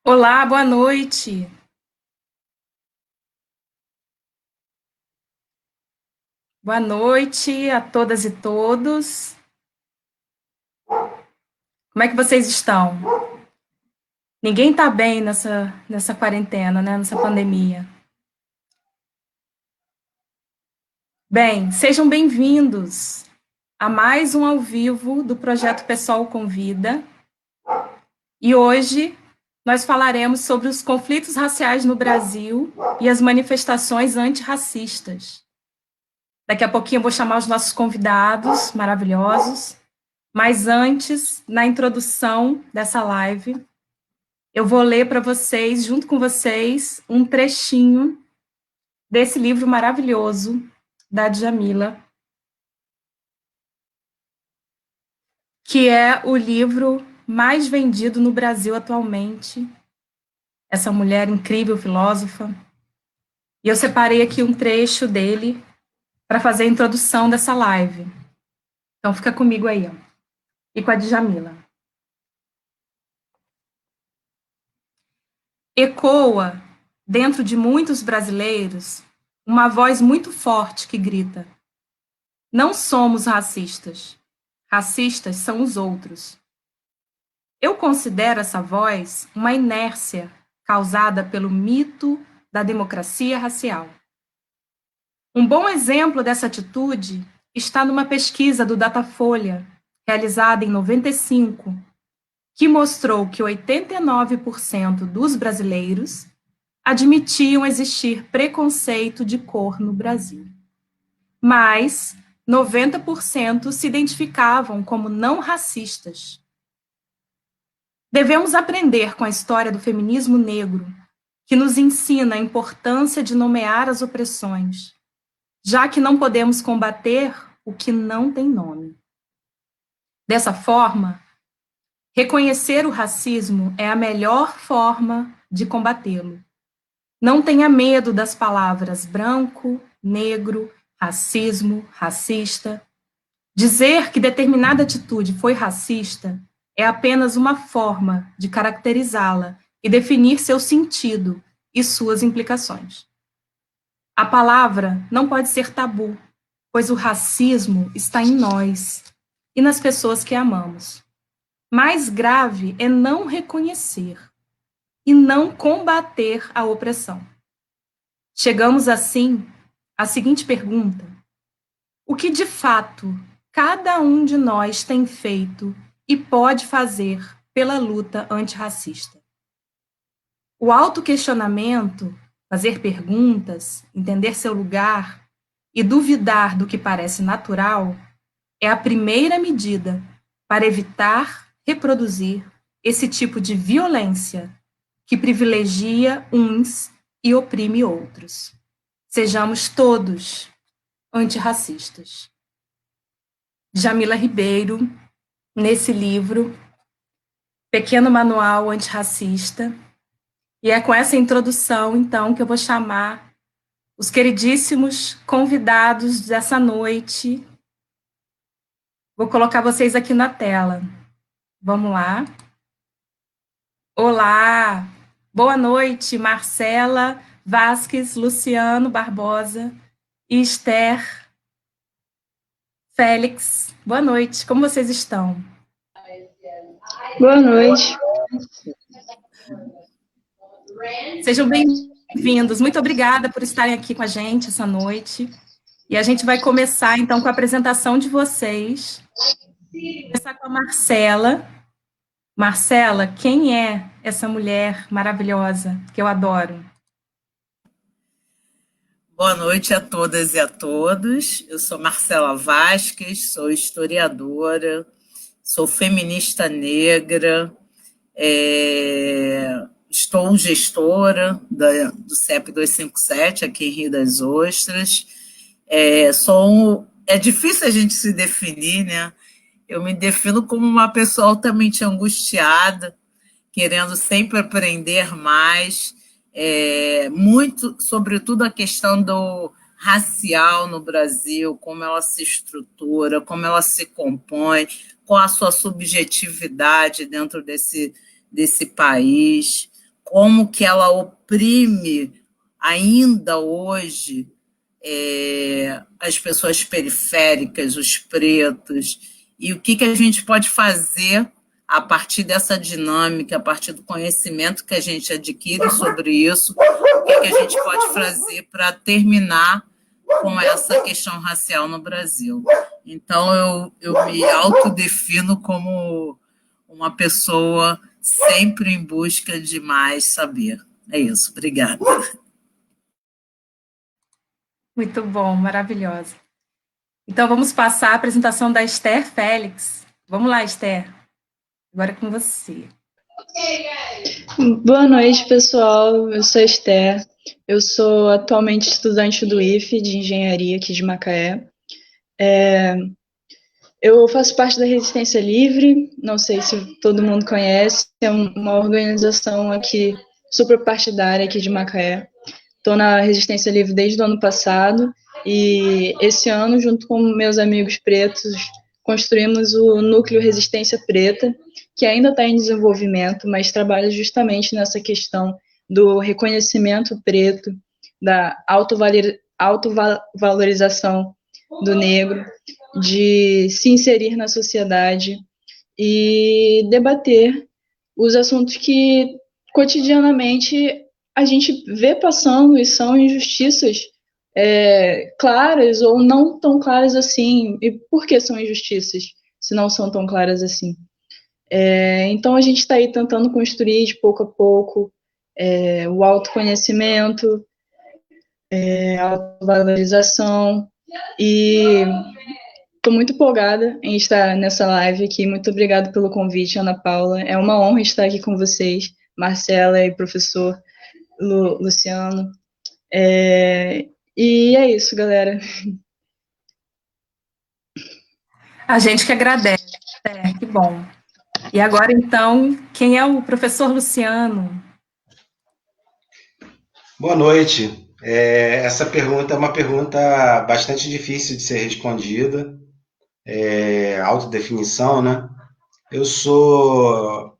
Olá, boa noite. Boa noite a todas e todos. Como é que vocês estão? Ninguém está bem nessa quarentena, né? Nessa pandemia. Bem, sejam bem-vindos a mais um ao vivo do projeto Pessoal Convida. E hoje nós falaremos sobre os conflitos raciais no Brasil e as manifestações antirracistas. Daqui a pouquinho eu vou chamar os nossos convidados maravilhosos. Mas antes, na introdução dessa live, eu vou ler para vocês, junto com vocês, um trechinho desse livro maravilhoso da Djamila, que é o livro mais vendido no Brasil atualmente. Essa mulher incrível, filósofa. E eu separei aqui um trecho dele para fazer a introdução dessa live. Então fica comigo aí, ó, e com a Djamila. Ecoa, dentro de muitos brasileiros, uma voz muito forte que grita: não somos racistas. Racistas são os outros. Eu considero essa voz uma inércia causada pelo mito da democracia racial. Um bom exemplo dessa atitude está numa pesquisa do Datafolha, realizada em 95, que mostrou que 89% dos brasileiros admitiam existir preconceito de cor no Brasil. Mas 90% se identificavam como não racistas. Devemos aprender com a história do feminismo negro, que nos ensina a importância de nomear as opressões, já que não podemos combater o que não tem nome. Dessa forma, reconhecer o racismo é a melhor forma de combatê-lo. Não tenha medo das palavras branco, negro, racismo, racista. Dizer que determinada atitude foi racista é apenas uma forma de caracterizá-la e definir seu sentido e suas implicações. A palavra não pode ser tabu, pois o racismo está em nós e nas pessoas que amamos. Mais grave é não reconhecer e não combater a opressão. Chegamos, assim, à seguinte pergunta: o que de fato cada um de nós tem feito e pode fazer pela luta antirracista? O autoquestionamento, fazer perguntas, entender seu lugar e duvidar do que parece natural é a primeira medida para evitar reproduzir esse tipo de violência que privilegia uns e oprime outros. Sejamos todos antirracistas. Djamila Ribeiro, nesse livro, Pequeno Manual Antirracista. E é com essa introdução, então, que eu vou chamar os queridíssimos convidados dessa noite. Vou colocar vocês aqui na tela. Vamos lá. Olá! Boa noite, Marcela Vasques, Luciano Barbosa e Esther Félix. Boa noite, como vocês estão? Boa noite. Sejam bem-vindos. Muito obrigada por estarem aqui com a gente essa noite. E a gente vai começar, então, com a apresentação de vocês. Vou começar com a Marcela. Marcela, quem é essa mulher maravilhosa que eu adoro? Boa noite a todas e a todos. Eu sou Marcela Vasques, sou historiadora, sou feminista negra, estou gestora do CEP 257 aqui em Rio das Ostras. É difícil a gente se definir, né? Eu me defino como uma pessoa altamente angustiada, querendo sempre aprender mais, muito, sobretudo a questão do racial no Brasil, como ela se estrutura, como ela se compõe, qual a sua subjetividade dentro desse país, como que ela oprime ainda hoje as pessoas periféricas, os pretos, e o que a gente pode fazer a partir dessa dinâmica, a partir do conhecimento que a gente adquire sobre isso, o que a gente pode fazer para terminar com essa questão racial no Brasil. Então, eu me autodefino como uma pessoa sempre em busca de mais saber. É isso, obrigada. Muito bom, maravilhosa. Então, vamos passar a apresentação da Esther Félix. Vamos lá, Esther. Agora é com você. Boa noite, pessoal. Eu sou a Esther. Eu sou atualmente estudante do IFE de Engenharia aqui de Macaé. Eu faço parte da Resistência Livre, não sei se todo mundo conhece, é uma organização aqui superpartidária aqui de Macaé. Estou na Resistência Livre desde o ano passado e esse ano, junto com meus amigos pretos, construímos o Núcleo Resistência Preta, que ainda está em desenvolvimento, mas trabalha justamente nessa questão do reconhecimento preto, da autovalorização do negro, de se inserir na sociedade e debater os assuntos que cotidianamente a gente vê passando e são injustiças claras ou não tão claras assim. E por que são injustiças se não são tão claras assim? Então a gente está aí tentando construir de pouco a pouco o autoconhecimento, a autovalorização e estou muito empolgada em estar nessa live aqui. Muito obrigada pelo convite, Ana Paula. É uma honra estar aqui com vocês, Marcela e professor Luciano. E é isso, galera. A gente que agradece, que bom. E agora, então, quem é o professor Luciano? Boa noite. Essa pergunta é uma pergunta bastante difícil de ser respondida. Autodefinição, né? Eu sou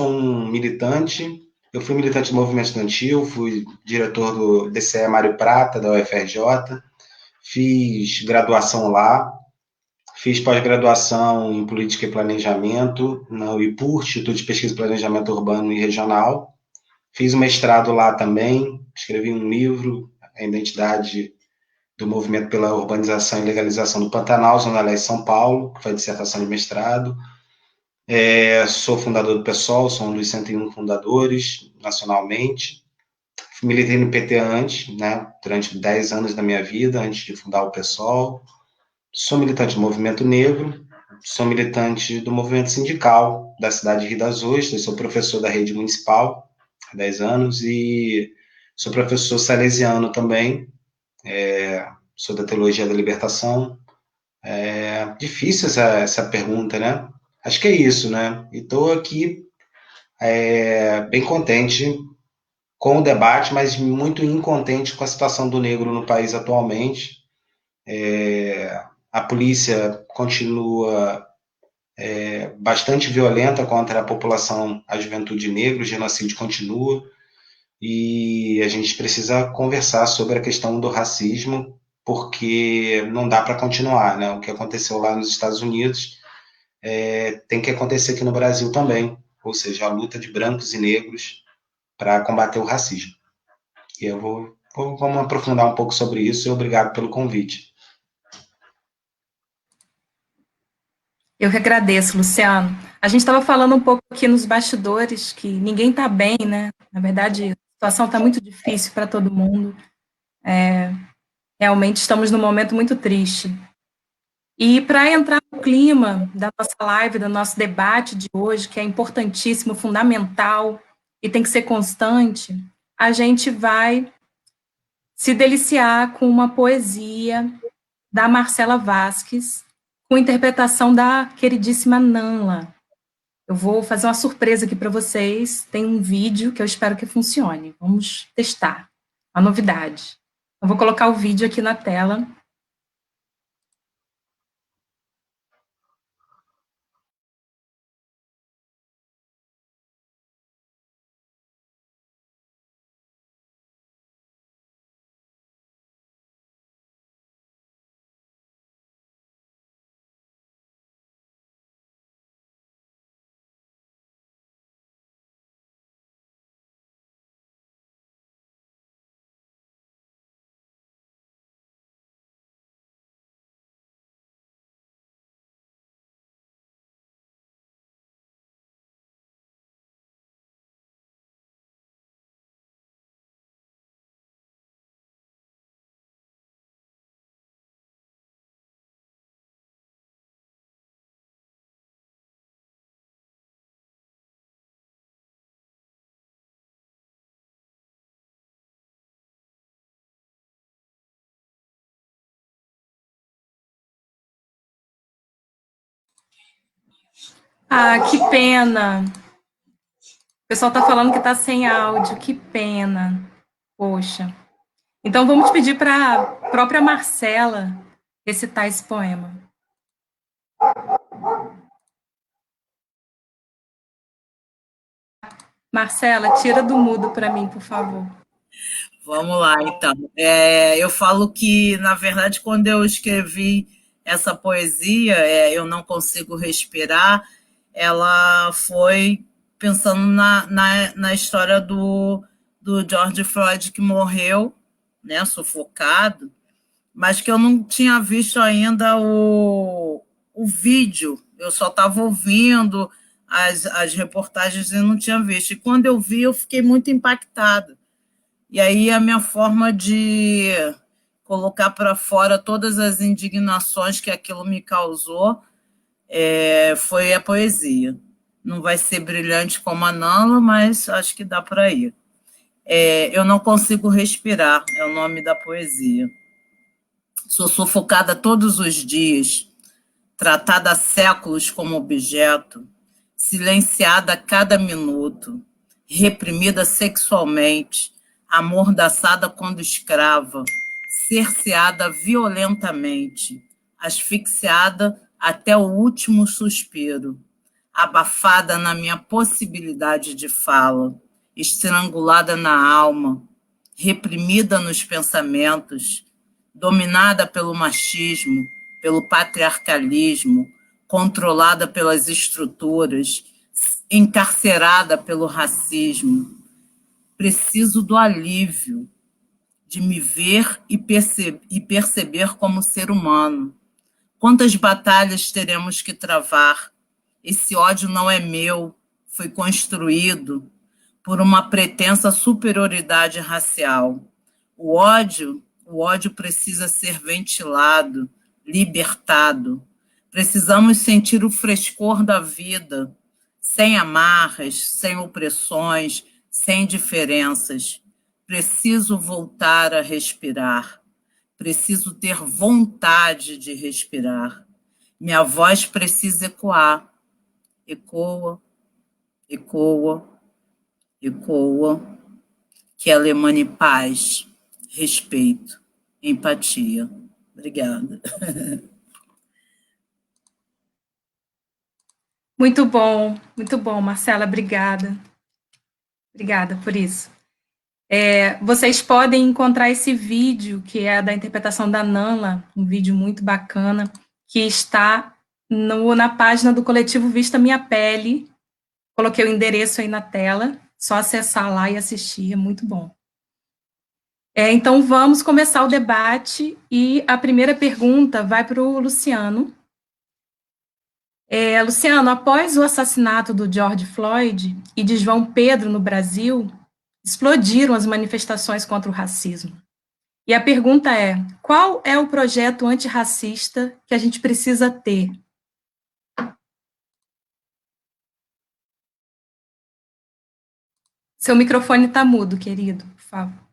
um militante. Eu fui militante do movimento estudantil, fui diretor do DCE Mário Prata, da UFRJ, fiz graduação lá, fiz pós-graduação em Política e Planejamento na UIPUR, Instituto de Pesquisa e Planejamento Urbano e Regional. Fiz um mestrado lá também, escrevi um livro, A Identidade do Movimento pela Urbanização e Legalização do Pantanal, Zona Leste São Paulo, que foi a dissertação de mestrado. Sou fundador do PSOL, sou um dos 101 fundadores nacionalmente. Militei no PT antes, né, durante 10 anos da minha vida, antes de fundar o PSOL. Sou militante do movimento negro, sou militante do movimento sindical da cidade de Rio das Ostras, sou professor da rede municipal há 10 anos e sou professor salesiano também, sou da Teologia da Libertação. Difícil essa pergunta, né? Acho que é isso, né? E estou aqui bem contente com o debate, mas muito incontente com a situação do negro no país atualmente. A polícia continua bastante violenta contra a população, a juventude negra, o genocídio continua, e a gente precisa conversar sobre a questão do racismo, porque não dá para continuar, né? O que aconteceu lá nos Estados Unidos tem que acontecer aqui no Brasil também, ou seja, a luta de brancos e negros para combater o racismo. E vamos aprofundar um pouco sobre isso e obrigado pelo convite. Eu que agradeço, Luciano. A gente estava falando um pouco aqui nos bastidores que ninguém está bem, né? Na verdade, a situação está muito difícil para todo mundo. Realmente estamos num momento muito triste. E para entrar no clima da nossa live, do nosso debate de hoje, que é importantíssimo, fundamental e tem que ser constante, a gente vai se deliciar com uma poesia da Marcela Vasques, com interpretação da queridíssima Nanla. Eu vou fazer uma surpresa aqui para vocês. Tem um vídeo que eu espero que funcione. Vamos testar. Uma novidade. Eu vou colocar o vídeo aqui na tela. Ah, que pena. O pessoal está falando que está sem áudio, que pena. Poxa. Então vamos pedir para a própria Marcela recitar esse poema. Marcela, tira do mudo para mim, por favor. Vamos lá, então. Eu falo que, na verdade, quando eu escrevi essa poesia, Eu Não Consigo Respirar, ela foi pensando na história do George Floyd, que morreu, né, sufocado, mas que eu não tinha visto ainda o vídeo, eu só estava ouvindo as reportagens e não tinha visto. E quando eu vi, eu fiquei muito impactada. E aí a minha forma de colocar para fora todas as indignações que aquilo me causou foi a poesia. Não vai ser brilhante como a Nala, mas acho que dá para ir. Eu Não Consigo Respirar é o nome da poesia. Sou sufocada todos os dias, tratada há séculos como objeto, silenciada a cada minuto, reprimida sexualmente, amordaçada quando escrava, cerceada violentamente, asfixiada até o último suspiro, abafada na minha possibilidade de fala, estrangulada na alma, reprimida nos pensamentos, dominada pelo machismo, pelo patriarcalismo, controlada pelas estruturas, encarcerada pelo racismo. Preciso do alívio, de me ver e perceber como ser humano. Quantas batalhas teremos que travar? Esse ódio não é meu, foi construído por uma pretensa superioridade racial. O ódio precisa ser ventilado, libertado. Precisamos sentir o frescor da vida, sem amarras, sem opressões, sem diferenças. Preciso voltar a respirar. Preciso ter vontade de respirar. Minha voz precisa ecoar. Ecoa, ecoa, ecoa. Que ela emane paz, respeito, empatia. Obrigada. Muito bom, Marcela, obrigada. Obrigada por isso. Vocês podem encontrar esse vídeo, que é da interpretação da Nala, um vídeo muito bacana, que está na página do coletivo Vista Minha Pele. Coloquei o endereço aí na tela, só acessar lá e assistir, é muito bom. Então, vamos começar o debate, e a primeira pergunta vai para o Luciano. Luciano, após o assassinato do George Floyd e de João Pedro no Brasil, explodiram as manifestações contra o racismo. E a pergunta é: qual é o projeto antirracista que a gente precisa ter? Seu microfone está mudo, querido, por favor.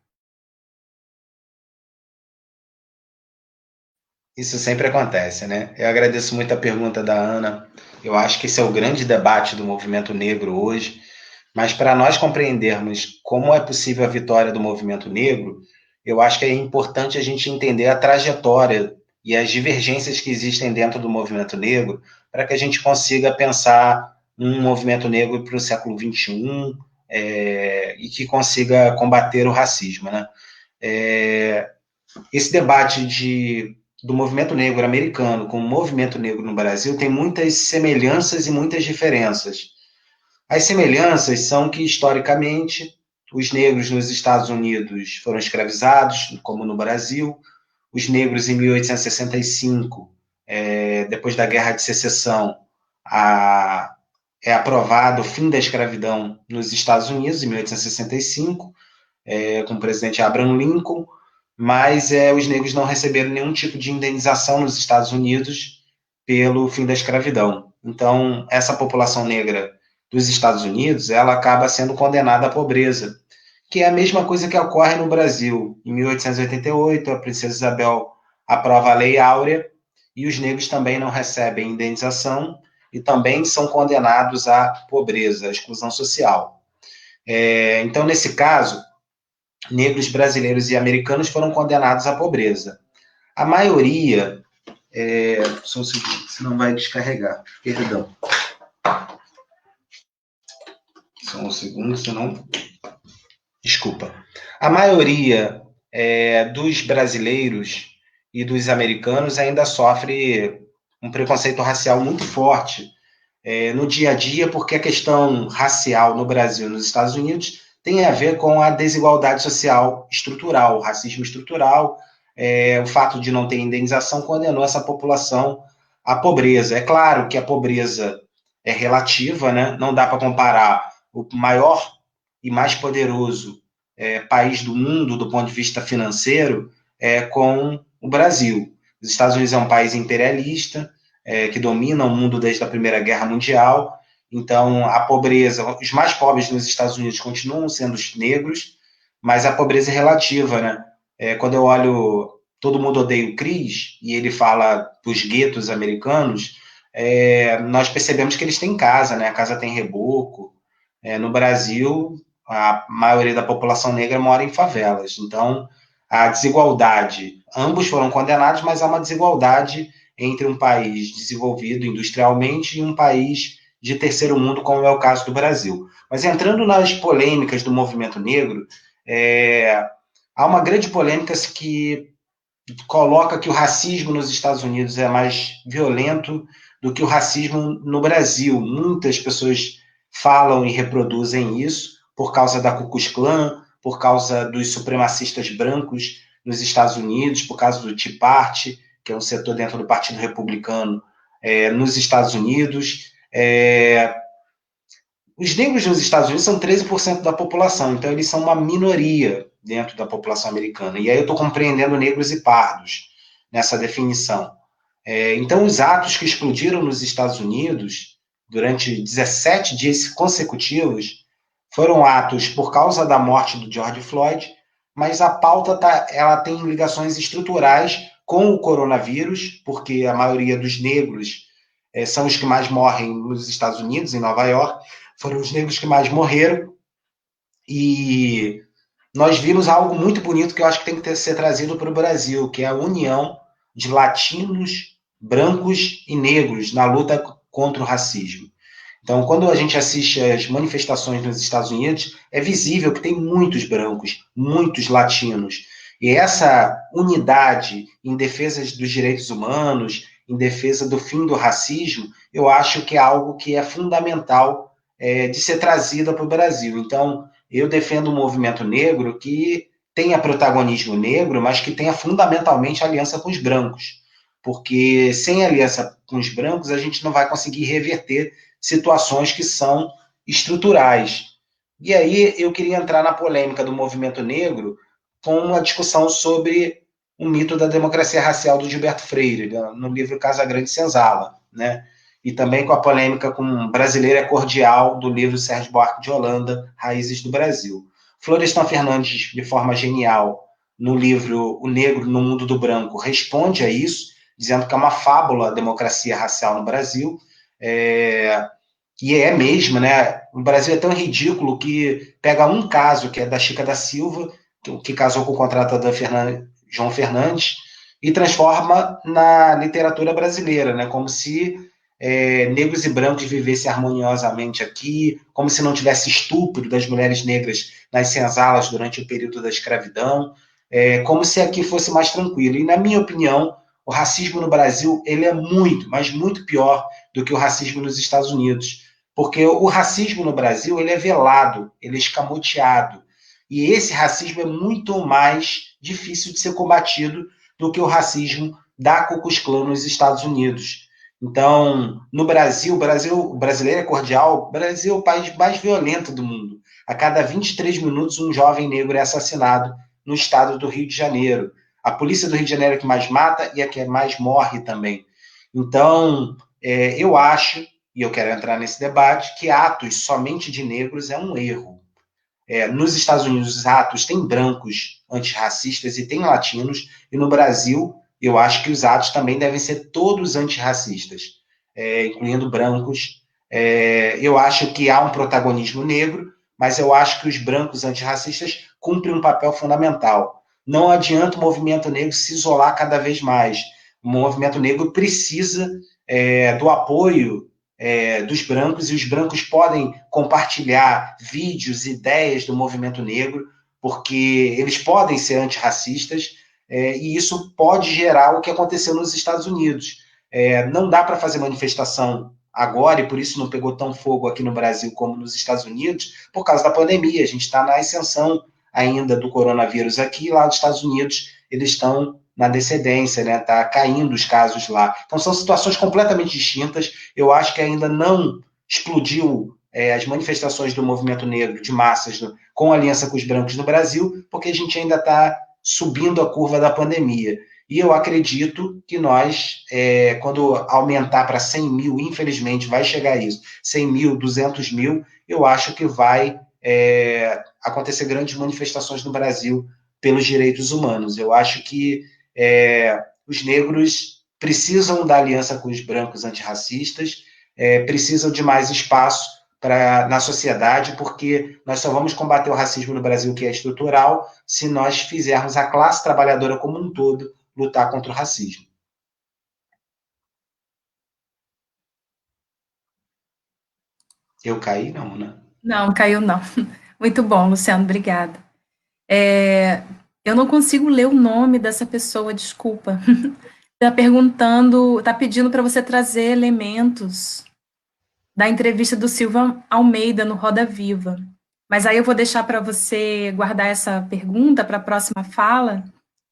Isso sempre acontece, né? Eu agradeço muito a pergunta da Ana. Eu acho que esse é o grande debate do movimento negro hoje. Mas para nós compreendermos como é possível a vitória do movimento negro, eu acho que é importante a gente entender a trajetória e as divergências que existem dentro do movimento negro, para que a gente consiga pensar um movimento negro para o século XXI e que consiga combater o racismo, né? Esse debate do movimento negro americano com o movimento negro no Brasil tem muitas semelhanças e muitas diferenças. As semelhanças são que, historicamente, os negros nos Estados Unidos foram escravizados, como no Brasil. Os negros, em 1865, depois da Guerra de Secessão, é aprovado o fim da escravidão nos Estados Unidos, em 1865, com o presidente Abraham Lincoln, mas os negros não receberam nenhum tipo de indenização nos Estados Unidos pelo fim da escravidão. Então, essa população negra dos Estados Unidos, ela acaba sendo condenada à pobreza, que é a mesma coisa que ocorre no Brasil. Em 1888, a princesa Isabel aprova a Lei Áurea, e os negros também não recebem indenização, e também são condenados à pobreza, à exclusão social. Então, nesse caso, negros brasileiros e americanos foram condenados à pobreza. A maioria... só um segundo, senão vai descarregar. Perdão. Só um segundo, senão... Desculpa. A maioria dos brasileiros e dos americanos ainda sofre um preconceito racial muito forte no dia a dia, porque a questão racial no Brasil e nos Estados Unidos tem a ver com a desigualdade social estrutural, o racismo estrutural, o fato de não ter indenização condenou essa população à pobreza. É claro que a pobreza é relativa, né? Não dá para comparar o maior e mais poderoso país do mundo, do ponto de vista financeiro, com o Brasil. Os Estados Unidos é um país imperialista, que domina o mundo desde a Primeira Guerra Mundial. Então, a pobreza, os mais pobres nos Estados Unidos continuam sendo os negros, mas a pobreza é relativa, né? Quando eu olho Todo Mundo Odeia o Chris, e ele fala dos guetos americanos, nós percebemos que eles têm casa, né? A casa tem reboco. No Brasil, a maioria da população negra mora em favelas. Então, a desigualdade, ambos foram condenados, mas há uma desigualdade entre um país desenvolvido industrialmente e um país de terceiro mundo, como é o caso do Brasil. Mas entrando nas polêmicas do movimento negro, há uma grande polêmica que coloca que o racismo nos Estados Unidos é mais violento do que o racismo no Brasil. Muitas pessoas falam e reproduzem isso por causa da Ku Klux Klan, por causa dos supremacistas brancos nos Estados Unidos, por causa do Tea Party, que é um setor dentro do Partido Republicano nos Estados Unidos. Os negros nos Estados Unidos são 13% da população, então eles são uma minoria dentro da população americana. E aí eu estou compreendendo negros e pardos nessa definição. Então, os atos que explodiram nos Estados Unidos durante 17 dias consecutivos foram atos por causa da morte do George Floyd, mas a pauta ela tem ligações estruturais com o coronavírus, porque a maioria dos negros são os que mais morrem nos Estados Unidos, em Nova York, foram os negros que mais morreram, e nós vimos algo muito bonito que eu acho que tem que ser trazido para o Brasil, que é a união de latinos, brancos e negros na luta contra o racismo. Então, quando a gente assiste às manifestações nos Estados Unidos, é visível que tem muitos brancos, muitos latinos. E essa unidade em defesa dos direitos humanos, em defesa do fim do racismo, eu acho que é algo que é fundamental de ser trazida para o Brasil. Então, eu defendo um movimento negro que tenha protagonismo negro, mas que tenha fundamentalmente aliança com os brancos. Porque sem aliança com os brancos, a gente não vai conseguir reverter situações que são estruturais. E aí eu queria entrar na polêmica do movimento negro com uma discussão sobre o mito da democracia racial do Gilberto Freire, no livro Casa Grande e Senzala, né? E também com a polêmica com Brasileiro é Cordial, do livro Sérgio Buarque de Holanda, Raízes do Brasil. Florestan Fernandes, de forma genial, no livro O Negro no Mundo do Branco, responde a isso, dizendo que é uma fábula a democracia racial no Brasil, e é mesmo, né? O Brasil é tão ridículo que pega um caso, que é da Chica da Silva, que casou com o contratador João Fernandes, e transforma na literatura brasileira, né? Como se negros e brancos vivessem harmoniosamente aqui, como se não tivesse estupro das mulheres negras nas senzalas durante o período da escravidão, como se aqui fosse mais tranquilo. E, na minha opinião, o racismo no Brasil ele é muito, mas muito pior do que o racismo nos Estados Unidos. Porque o racismo no Brasil ele é velado, ele é escamoteado. E esse racismo é muito mais difícil de ser combatido do que o racismo da Ku Klux Klan nos Estados Unidos. Então, no Brasil, o brasileiro é cordial, o Brasil é o país mais violento do mundo. A cada 23 minutos, um jovem negro é assassinado no estado do Rio de Janeiro. A polícia do Rio de Janeiro é a que mais mata e a que mais morre também. Então, eu acho, e eu quero entrar nesse debate, que atos somente de negros é um erro. Nos Estados Unidos, os atos têm brancos antirracistas e tem latinos, e no Brasil, eu acho que os atos também devem ser todos antirracistas. incluindo brancos. Eu acho que há um protagonismo negro, mas eu acho que os brancos antirracistas cumprem um papel fundamental. Não adianta o movimento negro se isolar cada vez mais. O movimento negro precisa do apoio dos brancos, e os brancos podem compartilhar vídeos, ideias do movimento negro, porque eles podem ser antirracistas, e isso pode gerar o que aconteceu nos Estados Unidos. Não dá para fazer manifestação agora, e por isso não pegou tão fogo aqui no Brasil como nos Estados Unidos, por causa da pandemia. A gente está na ascensão ainda do coronavírus aqui, lá nos Estados Unidos eles estão na descendência, né? Está caindo os casos lá. Então são situações completamente distintas. Eu acho que ainda não explodiu as manifestações do movimento negro de massas com aliança com os brancos no Brasil, porque a gente ainda está subindo a curva da pandemia. E eu acredito que nós, quando aumentar para 100 mil, infelizmente vai chegar a isso, 100 mil, 200 mil, eu acho que vai acontecer grandes manifestações no Brasil pelos direitos humanos. Eu acho que os negros precisam da aliança com os brancos antirracistas, precisam de mais espaço na sociedade, porque nós só vamos combater o racismo no Brasil, que é estrutural, se nós fizermos a classe trabalhadora como um todo lutar contra o racismo. Eu caí, não, né? Não, caiu não. Muito bom, Luciano, obrigada. Eu não consigo ler o nome dessa pessoa, desculpa. Está perguntando, está pedindo para você trazer elementos da entrevista do Silvio Almeida no Roda Viva. Mas aí eu vou deixar para você guardar essa pergunta para a próxima fala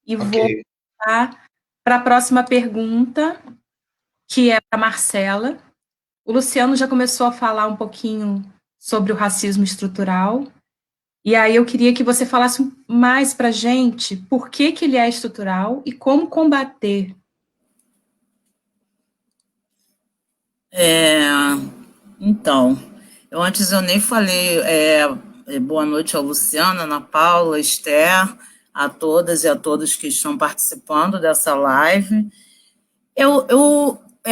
e vou passar para a próxima pergunta, que é para Marcela. O Luciano já começou a falar um pouquinho sobre o racismo estrutural, e aí eu queria que você falasse mais para a gente por que ele é estrutural e como combater. Então, antes eu nem falei boa noite ao Luciano, Ana Paula, Esther, a todas e a todos que estão participando dessa live.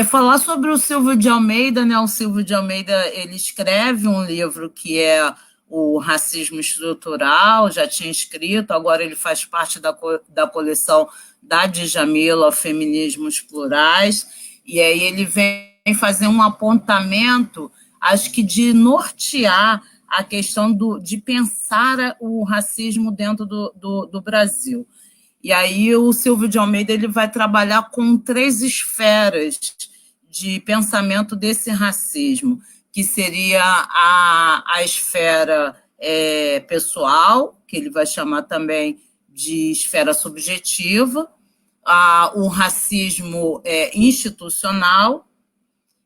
Falar sobre o Silvio de Almeida, né? O Silvio de Almeida, ele escreve um livro que é o Racismo Estrutural, já tinha escrito, agora ele faz parte da coleção da Djamila, Feminismos Plurais, e aí ele vem fazer um apontamento, acho que de nortear a questão de pensar o racismo dentro do Brasil. E aí o Silvio de Almeida ele vai trabalhar com 3 esferas de pensamento desse racismo, que seria a esfera pessoal, que ele vai chamar também de esfera subjetiva, o racismo institucional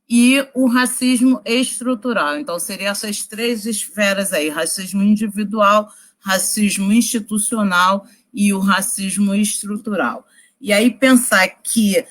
e o racismo estrutural. Então, seriam essas 3 esferas aí, racismo individual, racismo institucional e o racismo estrutural. E aí pensar que,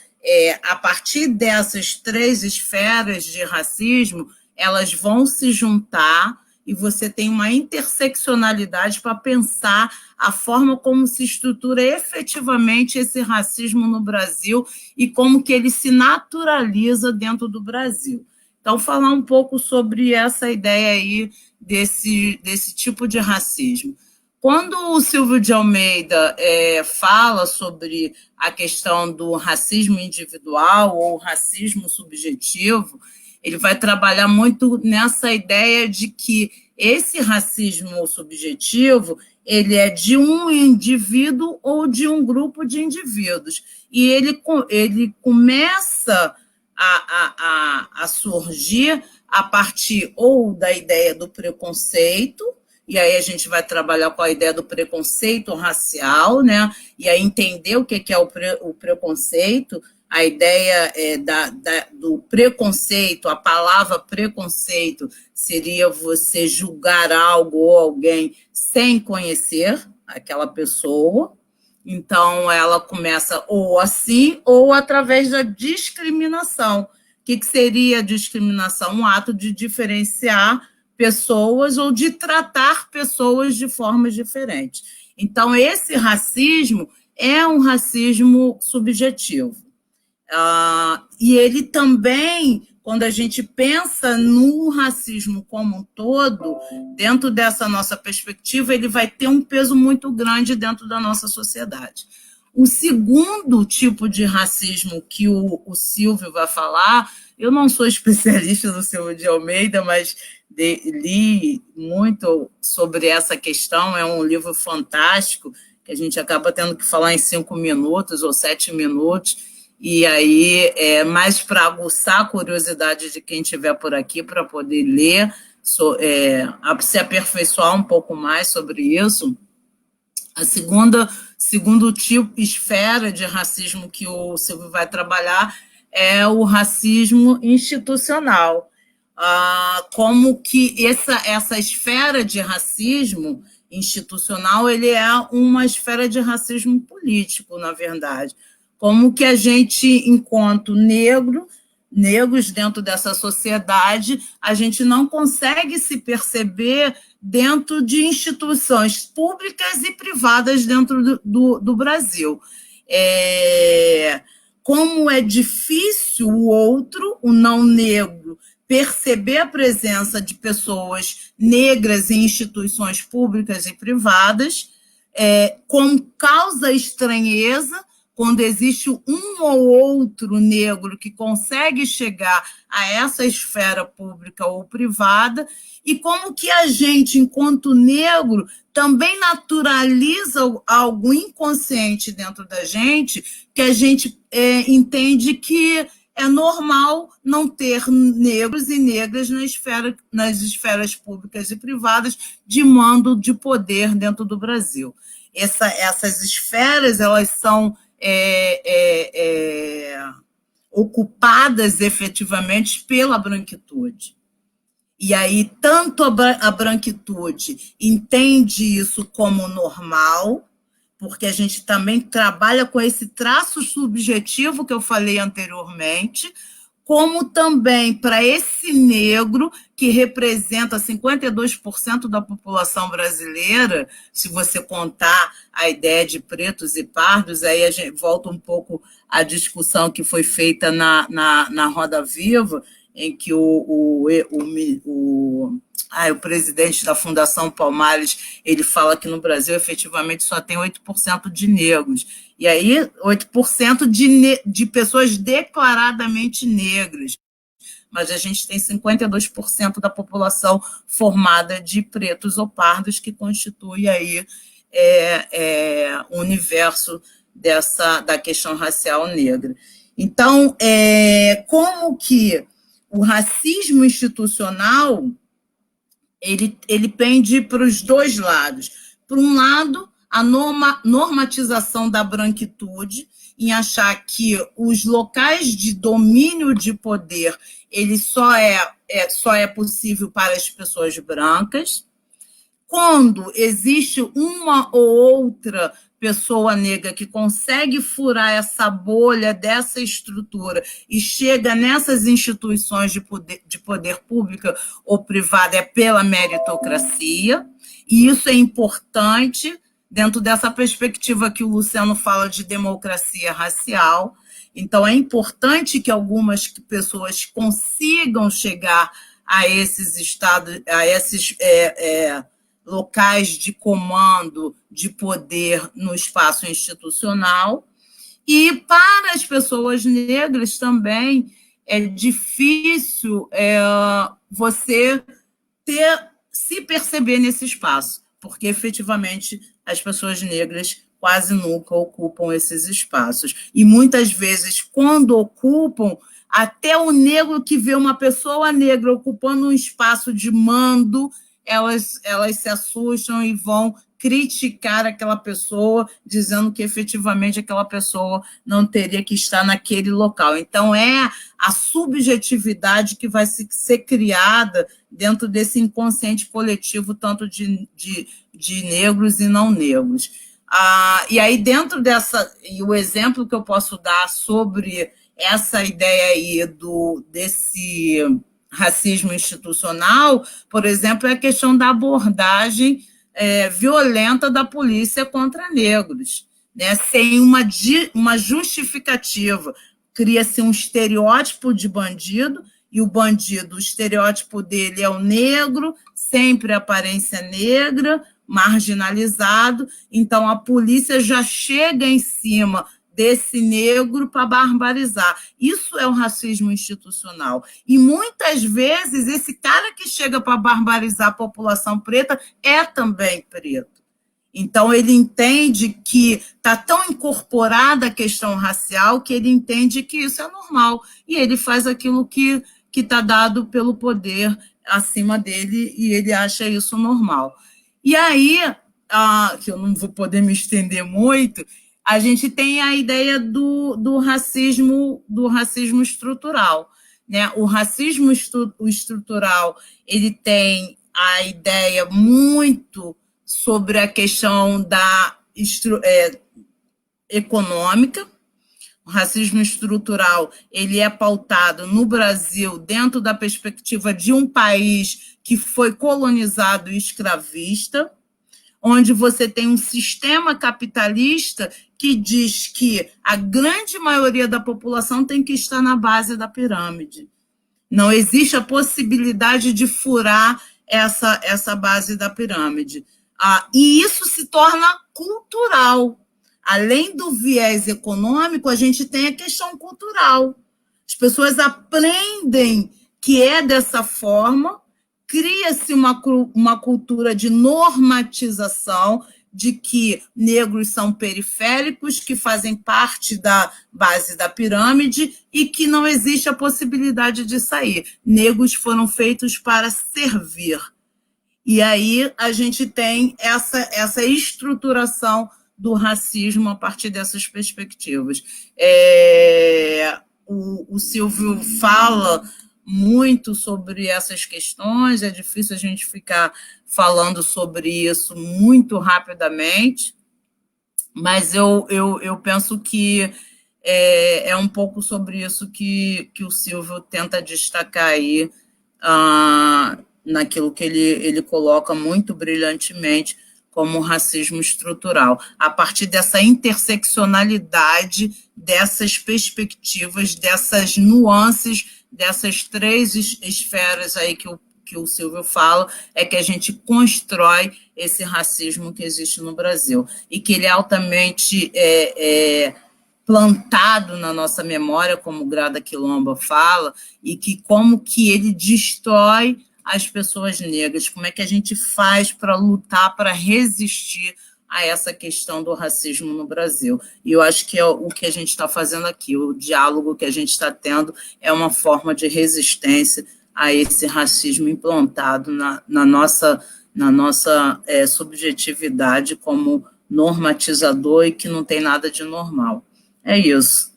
a partir dessas 3 esferas de racismo, elas vão se juntar e você tem uma interseccionalidade para pensar a forma como se estrutura efetivamente esse racismo no Brasil e como que ele se naturaliza dentro do Brasil. Então, falar um pouco sobre essa ideia aí desse tipo de racismo. Quando o Silvio de Almeida fala sobre a questão do racismo individual ou racismo subjetivo, ele vai trabalhar muito nessa ideia de que esse racismo subjetivo ele é de um indivíduo ou de um grupo de indivíduos. E ele começa a surgir a partir ou da ideia do preconceito, e aí a gente vai trabalhar com a ideia do preconceito racial, né? E aí entender o que é o preconceito. A ideia do preconceito, a palavra preconceito seria você julgar algo ou alguém sem conhecer aquela pessoa. Então, ela começa ou assim ou através da discriminação. O que seria a discriminação? Um ato de diferenciar pessoas ou de tratar pessoas de formas diferentes. Então, esse racismo é um racismo subjetivo. E ele também, quando a gente pensa no racismo como um todo, dentro dessa nossa perspectiva, ele vai ter um peso muito grande dentro da nossa sociedade. O segundo tipo de racismo que o Silvio vai falar, eu não sou especialista no Silvio de Almeida, mas li muito sobre essa questão, é um livro fantástico, que a gente acaba tendo que falar em 5 minutos ou 7 minutos, e aí, mais para aguçar a curiosidade de quem estiver por aqui, para poder ler, se aperfeiçoar um pouco mais sobre isso. A segundo tipo, esfera de racismo que o Silvio vai trabalhar é o racismo institucional. Como que essa esfera de racismo institucional ele é uma esfera de racismo político, na verdade. Como que a gente, enquanto negros dentro dessa sociedade, a gente não consegue se perceber dentro de instituições públicas e privadas dentro do Brasil. Como é difícil o outro, o não negro, perceber a presença de pessoas negras em instituições públicas e privadas, como causa estranheza, quando existe um ou outro negro que consegue chegar a essa esfera pública ou privada, e como que a gente, enquanto negro, também naturaliza algo inconsciente dentro da gente, que a gente entende que é normal não ter negros e negras nas esferas públicas e privadas de mando de poder dentro do Brasil. Essas esferas, elas são ocupadas efetivamente pela branquitude. E aí, tanto a branquitude entende isso como normal, porque a gente também trabalha com esse traço subjetivo que eu falei anteriormente, como também para esse negro, que representa 52% da população brasileira, se você contar a ideia de pretos e pardos, aí a gente volta um pouco à discussão que foi feita na Roda Viva, em que o presidente da Fundação Palmares, ele fala que no Brasil, efetivamente, só tem 8% de negros. E aí, 8% de pessoas declaradamente negras. Mas a gente tem 52% da população formada de pretos ou pardos, que constitui aí o universo da questão racial negra. Então, como que o racismo institucional ele pende para os dois lados. Por um lado, a normatização da branquitude, em achar que os locais de domínio de poder ele só é possível para as pessoas brancas. Quando existe uma ou outra pessoa negra que consegue furar essa bolha dessa estrutura e chega nessas instituições de poder público ou privado, é pela meritocracia, e isso é importante dentro dessa perspectiva que o Luciano fala de democracia racial. Então, é importante que algumas pessoas consigam chegar a esses estados, a esses locais de comando, de poder no espaço institucional. E para as pessoas negras também é difícil você se perceber nesse espaço, porque efetivamente as pessoas negras quase nunca ocupam esses espaços. E muitas vezes, quando ocupam, até o negro que vê uma pessoa negra ocupando um espaço de mando, elas se assustam e vão criticar aquela pessoa, dizendo que efetivamente aquela pessoa não teria que estar naquele local. Então, é a subjetividade que vai ser criada dentro desse inconsciente coletivo, tanto de negros e não negros. E aí, dentro e o exemplo que eu posso dar sobre essa ideia aí desse racismo institucional, por exemplo, é a questão da abordagem violenta da polícia contra negros, né? Sem uma justificativa. Cria-se um estereótipo de bandido, e o bandido, o estereótipo dele é o negro, sempre aparência negra, marginalizado, então a polícia já chega em cima desse negro para barbarizar. Isso é o racismo institucional. E muitas vezes esse cara que chega para barbarizar a população preta é também preto. Então ele entende que está tão incorporada a questão racial que ele entende que isso é normal. E ele faz aquilo que está dado pelo poder acima dele e ele acha isso normal. E aí, que eu não vou poder me estender muito, a gente tem a ideia do racismo estrutural, né? O racismo estrutural, ele tem a ideia muito sobre a questão econômica. O racismo estrutural, ele é pautado no Brasil dentro da perspectiva de um país que foi colonizado e escravista, onde você tem um sistema capitalista que diz que a grande maioria da população tem que estar na base da pirâmide. Não existe a possibilidade de furar essa base da pirâmide. E isso se torna cultural. Além do viés econômico, a gente tem a questão cultural. As pessoas aprendem que é dessa forma, cria-se uma cultura de normatização de que negros são periféricos, que fazem parte da base da pirâmide e que não existe a possibilidade de sair. Negros foram feitos para servir. E aí a gente tem essa estruturação do racismo a partir dessas perspectivas. O Silvio fala muito sobre essas questões, é difícil a gente ficar falando sobre isso muito rapidamente, mas eu penso que é um pouco sobre isso que o Silvio tenta destacar aí, naquilo que ele coloca muito brilhantemente como racismo estrutural, a partir dessa interseccionalidade, dessas perspectivas, dessas nuances, dessas três esferas aí que o Silvio fala, é que a gente constrói esse racismo que existe no Brasil, e que ele é altamente plantado na nossa memória, como Grada Quilomba fala, e que como que ele destrói as pessoas negras, como é que a gente faz para lutar, para resistir a essa questão do racismo no Brasil. E eu acho que é o que a gente está fazendo aqui, o diálogo que a gente está tendo é uma forma de resistência a esse racismo implantado na nossa subjetividade como normatizador e que não tem nada de normal. É isso.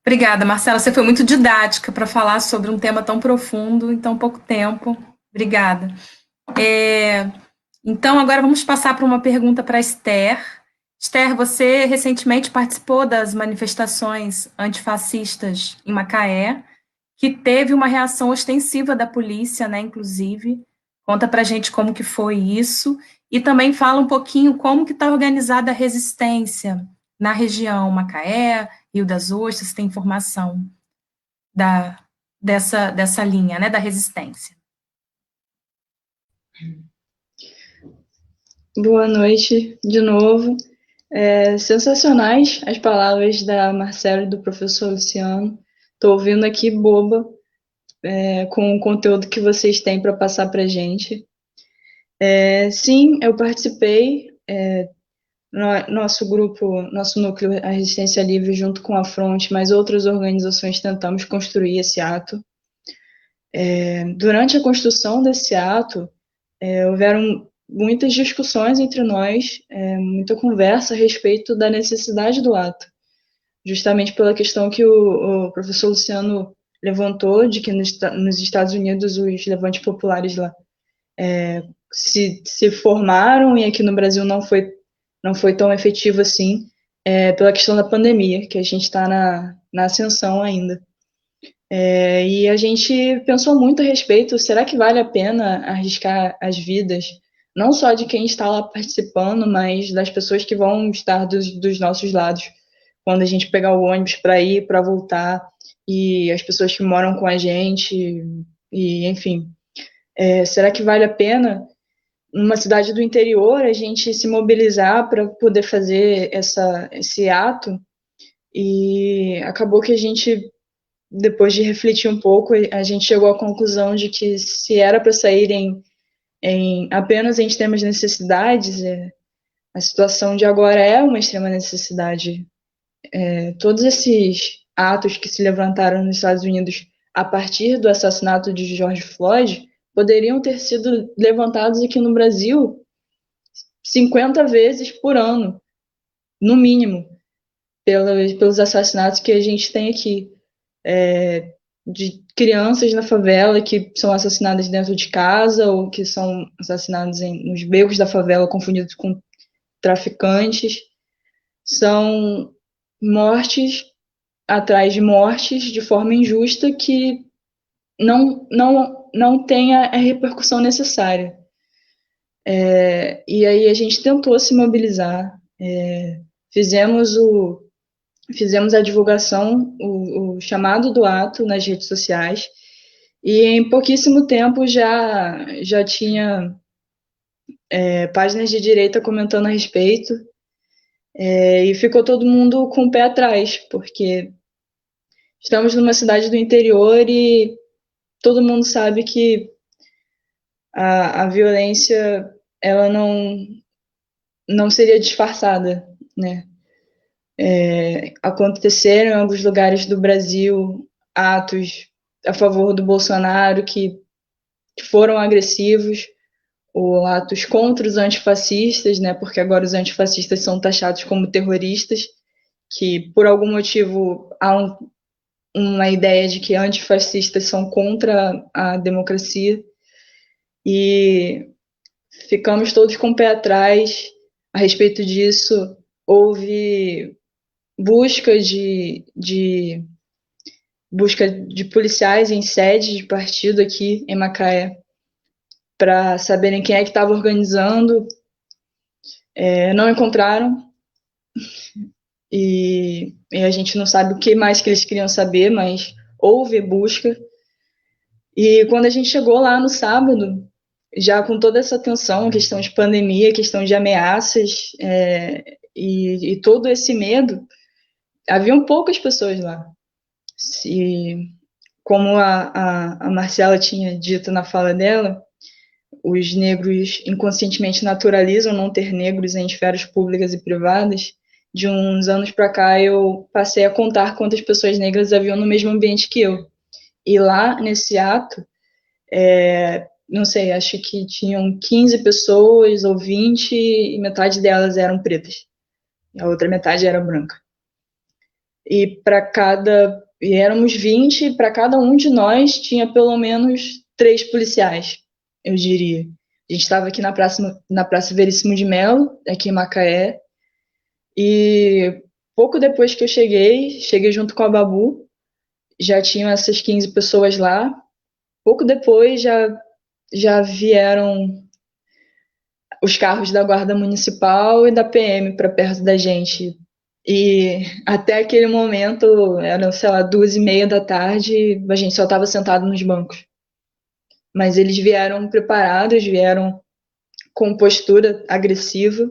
Obrigada, Marcela. Você foi muito didática para falar sobre um tema tão profundo em tão pouco tempo. Obrigada. Então, agora vamos passar para uma pergunta para a Esther. Esther, você recentemente participou das manifestações antifascistas em Macaé, que teve uma reação ostensiva da polícia, né, inclusive. Conta para a gente como que foi isso e também fala um pouquinho como que está organizada a resistência na região Macaé, Rio das Ostras, tem informação dessa linha, né, da resistência. Boa noite de novo. Sensacionais as palavras da Marcela e do professor Luciano. Estou ouvindo aqui boba com o conteúdo que vocês têm para passar para a gente. Sim, eu participei. Nosso grupo, nosso núcleo, a Resistência Livre, junto com a Fronte, mas outras organizações, tentamos construir esse ato. Durante a construção desse ato, houveram muitas discussões entre nós, muita conversa a respeito da necessidade do ato, justamente pela questão que o professor Luciano levantou, de que nos Estados Unidos os levantes populares lá se formaram e aqui no Brasil não foi tão efetivo assim, pela questão da pandemia, que a gente está na ascensão ainda. E a gente pensou muito a respeito, será que vale a pena arriscar as vidas, não só de quem está lá participando, mas das pessoas que vão estar dos nossos lados, quando a gente pegar o ônibus para ir, para voltar, e as pessoas que moram com a gente, e enfim. Será que vale a pena, numa cidade do interior, a gente se mobilizar para poder fazer esse ato? E acabou que a gente, depois de refletir um pouco, a gente chegou à conclusão de que se era para sair apenas em extremas necessidades, a situação de agora é uma extrema necessidade. Todos esses atos que se levantaram nos Estados Unidos a partir do assassinato de George Floyd poderiam ter sido levantados aqui no Brasil 50 vezes por ano, no mínimo, pelos assassinatos que a gente tem aqui. De crianças na favela que são assassinadas dentro de casa ou que são assassinadas nos becos da favela confundidos com traficantes. São mortes atrás de mortes de forma injusta que não tem a repercussão necessária. E aí a gente tentou se mobilizar, fizemos a divulgação, o chamado do ato nas redes sociais, e em pouquíssimo tempo já tinha páginas de direita comentando a respeito, e ficou todo mundo com o pé atrás, porque estamos numa cidade do interior e todo mundo sabe que a violência ela não seria disfarçada, né? Aconteceram em alguns lugares do Brasil atos a favor do Bolsonaro que foram agressivos, ou atos contra os antifascistas, né? Porque agora os antifascistas são taxados como terroristas, que por algum motivo há uma ideia de que antifascistas são contra a democracia, e ficamos todos com o pé atrás a respeito disso. Houve busca de policiais em sede de partido aqui em Macaé para saberem quem é que estava organizando. Não encontraram, e a gente não sabe o que mais que eles queriam saber, mas houve busca. E quando a gente chegou lá no sábado, já com toda essa tensão, questão de pandemia, questão de ameaças, e todo esse medo, haviam poucas pessoas lá. Como a Marcela tinha dito na fala dela, os negros inconscientemente naturalizam não ter negros em esferas públicas e privadas. De uns anos para cá, eu passei a contar quantas pessoas negras haviam no mesmo ambiente que eu. E lá, nesse ato, não sei, acho que tinham 15 pessoas ou 20, e metade delas eram pretas. A outra metade era branca. E éramos 20, e para cada um de nós tinha pelo menos 3 policiais, eu diria. A gente estava aqui na Praça Veríssimo de Melo, aqui em Macaé, e pouco depois que eu cheguei junto com a Babu, já tinham essas 15 pessoas lá. Pouco depois já vieram os carros da Guarda Municipal e da PM para perto da gente. E até aquele momento, eram, sei lá, 2h30 da tarde, a gente só estava sentado nos bancos. Mas eles vieram preparados, vieram com postura agressiva,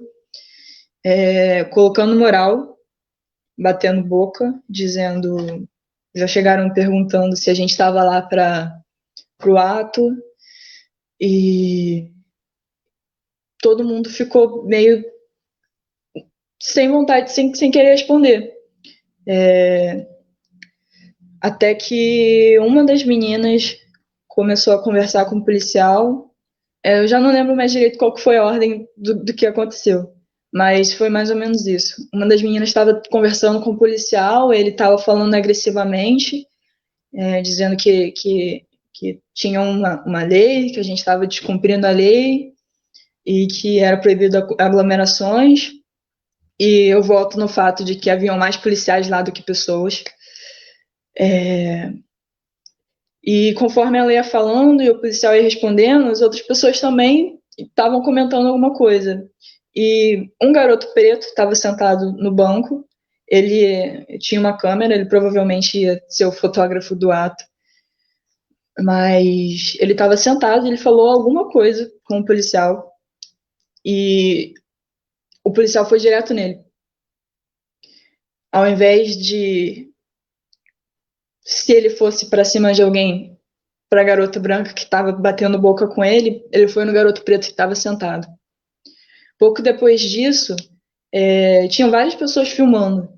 colocando moral, batendo boca, dizendo... Já chegaram perguntando se a gente estava lá para o ato, e todo mundo ficou meio sem vontade, sem querer responder. Até que uma das meninas começou a conversar com o policial. Eu já não lembro mais direito qual que foi a ordem do que aconteceu, mas foi mais ou menos isso. Uma das meninas estava conversando com o policial, ele estava falando agressivamente, dizendo que tinha uma lei, que a gente estava descumprindo a lei e que era proibido aglomerações. E eu volto no fato de que haviam mais policiais lá do que pessoas. E conforme ela ia falando e o policial ia respondendo, as outras pessoas também estavam comentando alguma coisa. E um garoto preto estava sentado no banco Ele tinha uma câmera, ele provavelmente ia ser o fotógrafo do ato, mas ele estava sentado e ele falou alguma coisa com o policial e o policial foi direto nele. Ao invés de, se ele fosse para cima de alguém, para a garota branca que estava batendo boca com ele, ele foi no garoto preto que estava sentado. Pouco depois disso, tinham várias pessoas filmando,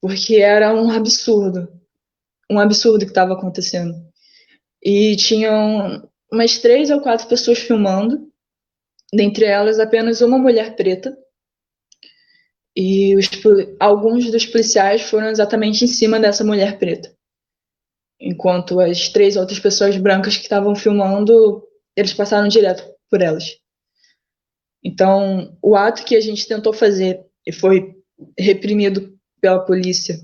porque era um absurdo que estava acontecendo. E tinham umas 3 ou 4 pessoas filmando, dentre elas apenas uma mulher preta, e alguns dos policiais foram exatamente em cima dessa mulher preta. Enquanto as 3 outras pessoas brancas que estavam filmando, eles passaram direto por elas. Então, o ato que a gente tentou fazer e foi reprimido pela polícia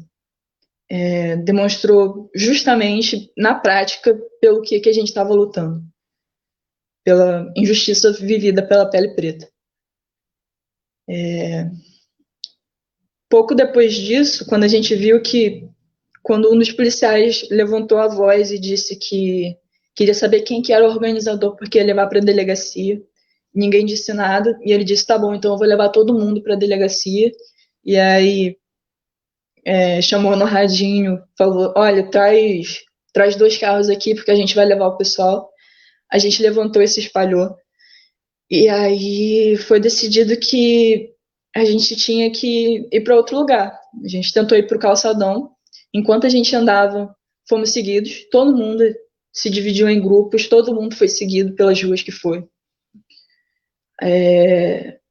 demonstrou justamente, na prática, pelo que a gente estava lutando. Pela injustiça vivida pela pele preta. Pouco depois disso, quando a gente viu que, quando um dos policiais levantou a voz e disse que queria saber quem que era o organizador porque ia levar para a delegacia, ninguém disse nada, e ele disse, tá bom, então eu vou levar todo mundo para a delegacia, e aí chamou no radinho, falou, olha, traz 2 carros aqui porque a gente vai levar o pessoal. A gente levantou e se espalhou. E aí foi decidido que a gente tinha que ir para outro lugar. A gente tentou ir para o calçadão. Enquanto a gente andava, fomos seguidos. Todo mundo se dividiu em grupos, todo mundo foi seguido pelas ruas que foi.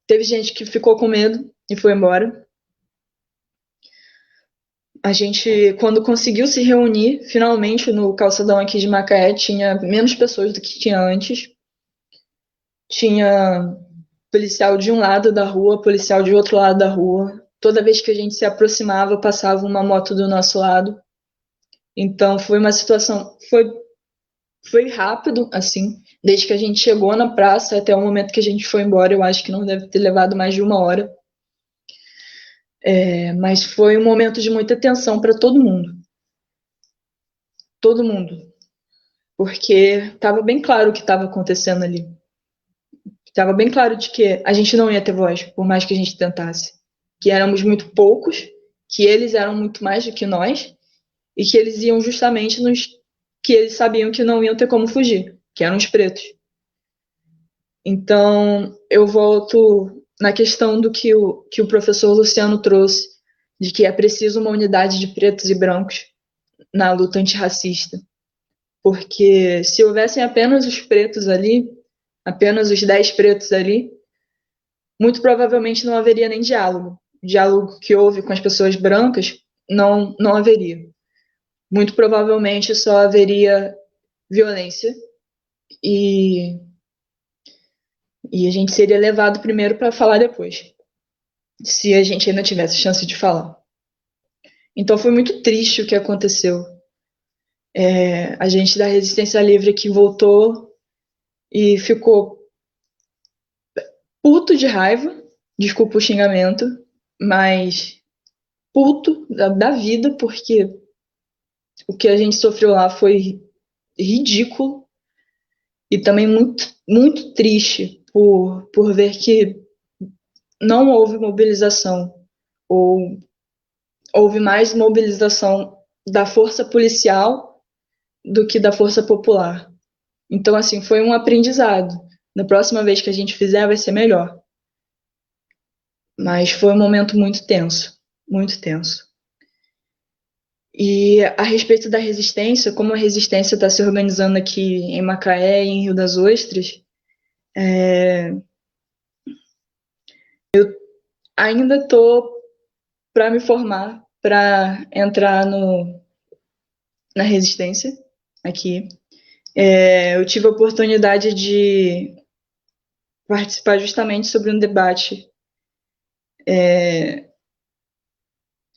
Teve gente que ficou com medo e foi embora. A gente, quando conseguiu se reunir, finalmente no calçadão aqui de Macaé, tinha menos pessoas do que tinha antes. Tinha policial de um lado da rua, policial de outro lado da rua. Toda vez que a gente se aproximava, passava uma moto do nosso lado. Então foi uma situação, foi rápido, assim, desde que a gente chegou na praça até o momento que a gente foi embora. Eu acho que não deve ter levado mais de 1 hora. Mas foi um momento de muita tensão para todo mundo. Todo mundo. Porque estava bem claro o que estava acontecendo ali. Estava bem claro de que a gente não ia ter voz, por mais que a gente tentasse. Que éramos muito poucos, que eles eram muito mais do que nós, e que eles iam justamente nos que eles sabiam que não iam ter como fugir, que eram os pretos. Então, eu volto na questão do que o professor Luciano trouxe, de que é preciso uma unidade de pretos e brancos na luta antirracista. Porque se houvessem apenas os pretos ali, apenas os 10 pretos ali, muito provavelmente não haveria nem diálogo. O diálogo que houve com as pessoas brancas não haveria. Muito provavelmente só haveria violência e a gente seria levado primeiro para falar depois, se a gente ainda tivesse chance de falar. Então foi muito triste o que aconteceu. A gente da Resistência Livre que voltou e ficou puto de raiva, desculpa o xingamento, mas puto da vida, porque o que a gente sofreu lá foi ridículo e também muito, muito triste por ver que não houve mobilização, ou houve mais mobilização da força policial do que da força popular. Então, assim, foi um aprendizado. Na próxima vez que a gente fizer, vai ser melhor. Mas foi um momento muito tenso, muito tenso. E a respeito da resistência, como a resistência está se organizando aqui em Macaé e em Rio das Ostras, eu ainda estou para me formar, para entrar na resistência aqui. Eu tive a oportunidade de participar justamente sobre um debate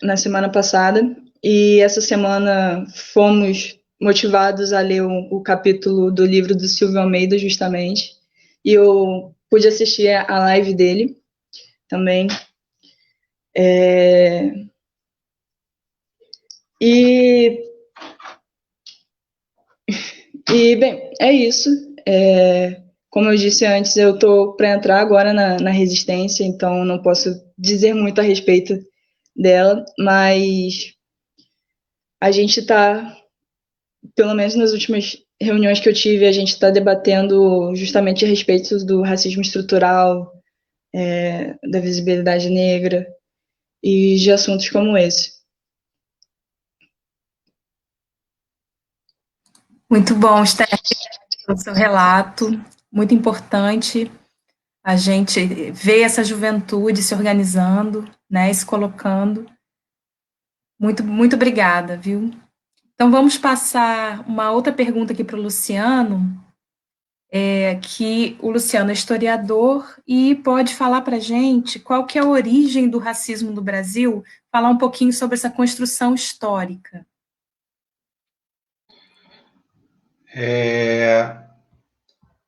na semana passada, e essa semana fomos motivados a ler o capítulo do livro do Silvio Almeida, justamente, e eu pude assistir a live dele também. E bem, é isso. Como eu disse antes, eu estou para entrar agora na Resistência, então não posso dizer muito a respeito dela, mas a gente está, pelo menos nas últimas reuniões que eu tive, a gente está debatendo justamente a respeito do racismo estrutural, da visibilidade negra e de assuntos como esse. Muito bom, Esther, o seu relato, muito importante a gente ver essa juventude se organizando, né, se colocando. Muito, muito obrigada, viu? Então, vamos passar uma outra pergunta aqui para o Luciano, que o Luciano é historiador e pode falar para a gente qual que é a origem do racismo no Brasil, falar um pouquinho sobre essa construção histórica.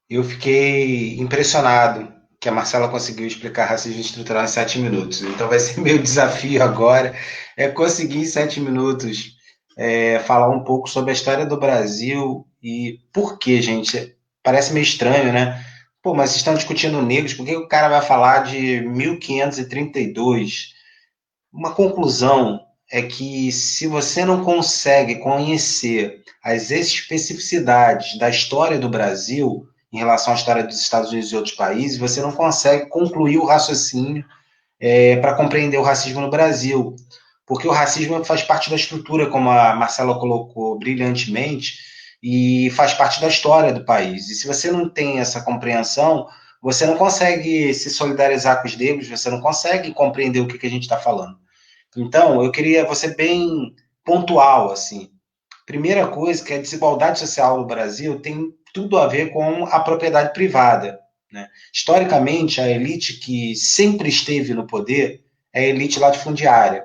Eu fiquei impressionado que a Marcela conseguiu explicar racismo estrutural em 7 minutos. Então vai ser meu desafio agora conseguir em 7 minutos falar um pouco sobre a história do Brasil e por que, gente. Parece meio estranho, né? Pô, mas vocês estão discutindo negros, por que o cara vai falar de 1532? Uma conclusão é que se você não consegue conhecer as especificidades da história do Brasil em relação à história dos Estados Unidos e outros países, você não consegue concluir o raciocínio para compreender o racismo no Brasil. Porque o racismo faz parte da estrutura, como a Marcela colocou brilhantemente, e faz parte da história do país. E se você não tem essa compreensão, você não consegue se solidarizar com os negros, você não consegue compreender o que a gente está falando. Então, eu queria você bem pontual, assim. Primeira coisa, que a desigualdade social no Brasil tem tudo a ver com a propriedade privada, né? Historicamente, a elite que sempre esteve no poder é a elite latifundiária.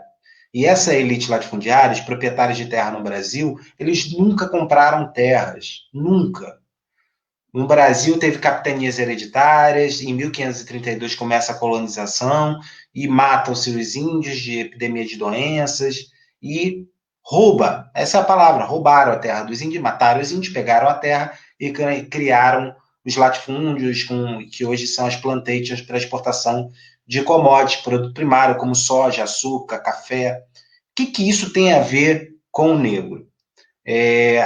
E essa elite latifundiária, os proprietários de terra no Brasil, eles nunca compraram terras, nunca. No Brasil teve capitanias hereditárias, em 1532 começa a colonização e matam-se os índios de epidemia de doenças e essa é a palavra, roubaram a terra dos índios, mataram os índios, pegaram a terra e criaram os latifúndios, que hoje são as plantations para exportação de commodities, produto primário, como soja, açúcar, café. O que isso tem a ver com o negro?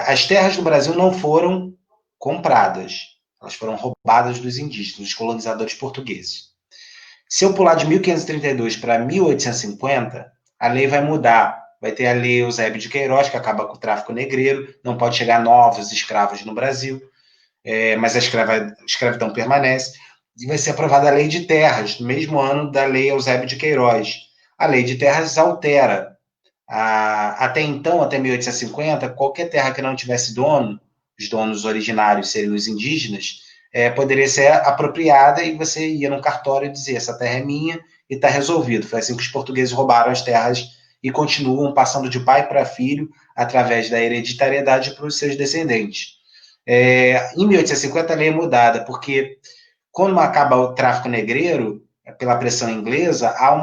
As terras do Brasil não foram compradas, elas foram roubadas dos indígenas, dos colonizadores portugueses. Se eu pular de 1532 para 1850, a lei vai mudar. Vai ter a lei Eusébio de Queiroz, que acaba com o tráfico negreiro, não pode chegar novos escravos no Brasil, mas a escravidão permanece. E vai ser aprovada a lei de terras, no mesmo ano da lei Eusébio de Queiroz. A lei de terras altera. Até então, até 1850, qualquer terra que não tivesse dono, os donos originários seriam os indígenas, poderia ser apropriada e você ia no cartório e dizia, essa terra é minha e está resolvido. Foi assim que os portugueses roubaram as terras e continuam passando de pai para filho através da hereditariedade para os seus descendentes. Em 1850 a lei é mudada, porque quando acaba o tráfico negreiro, pela pressão inglesa, há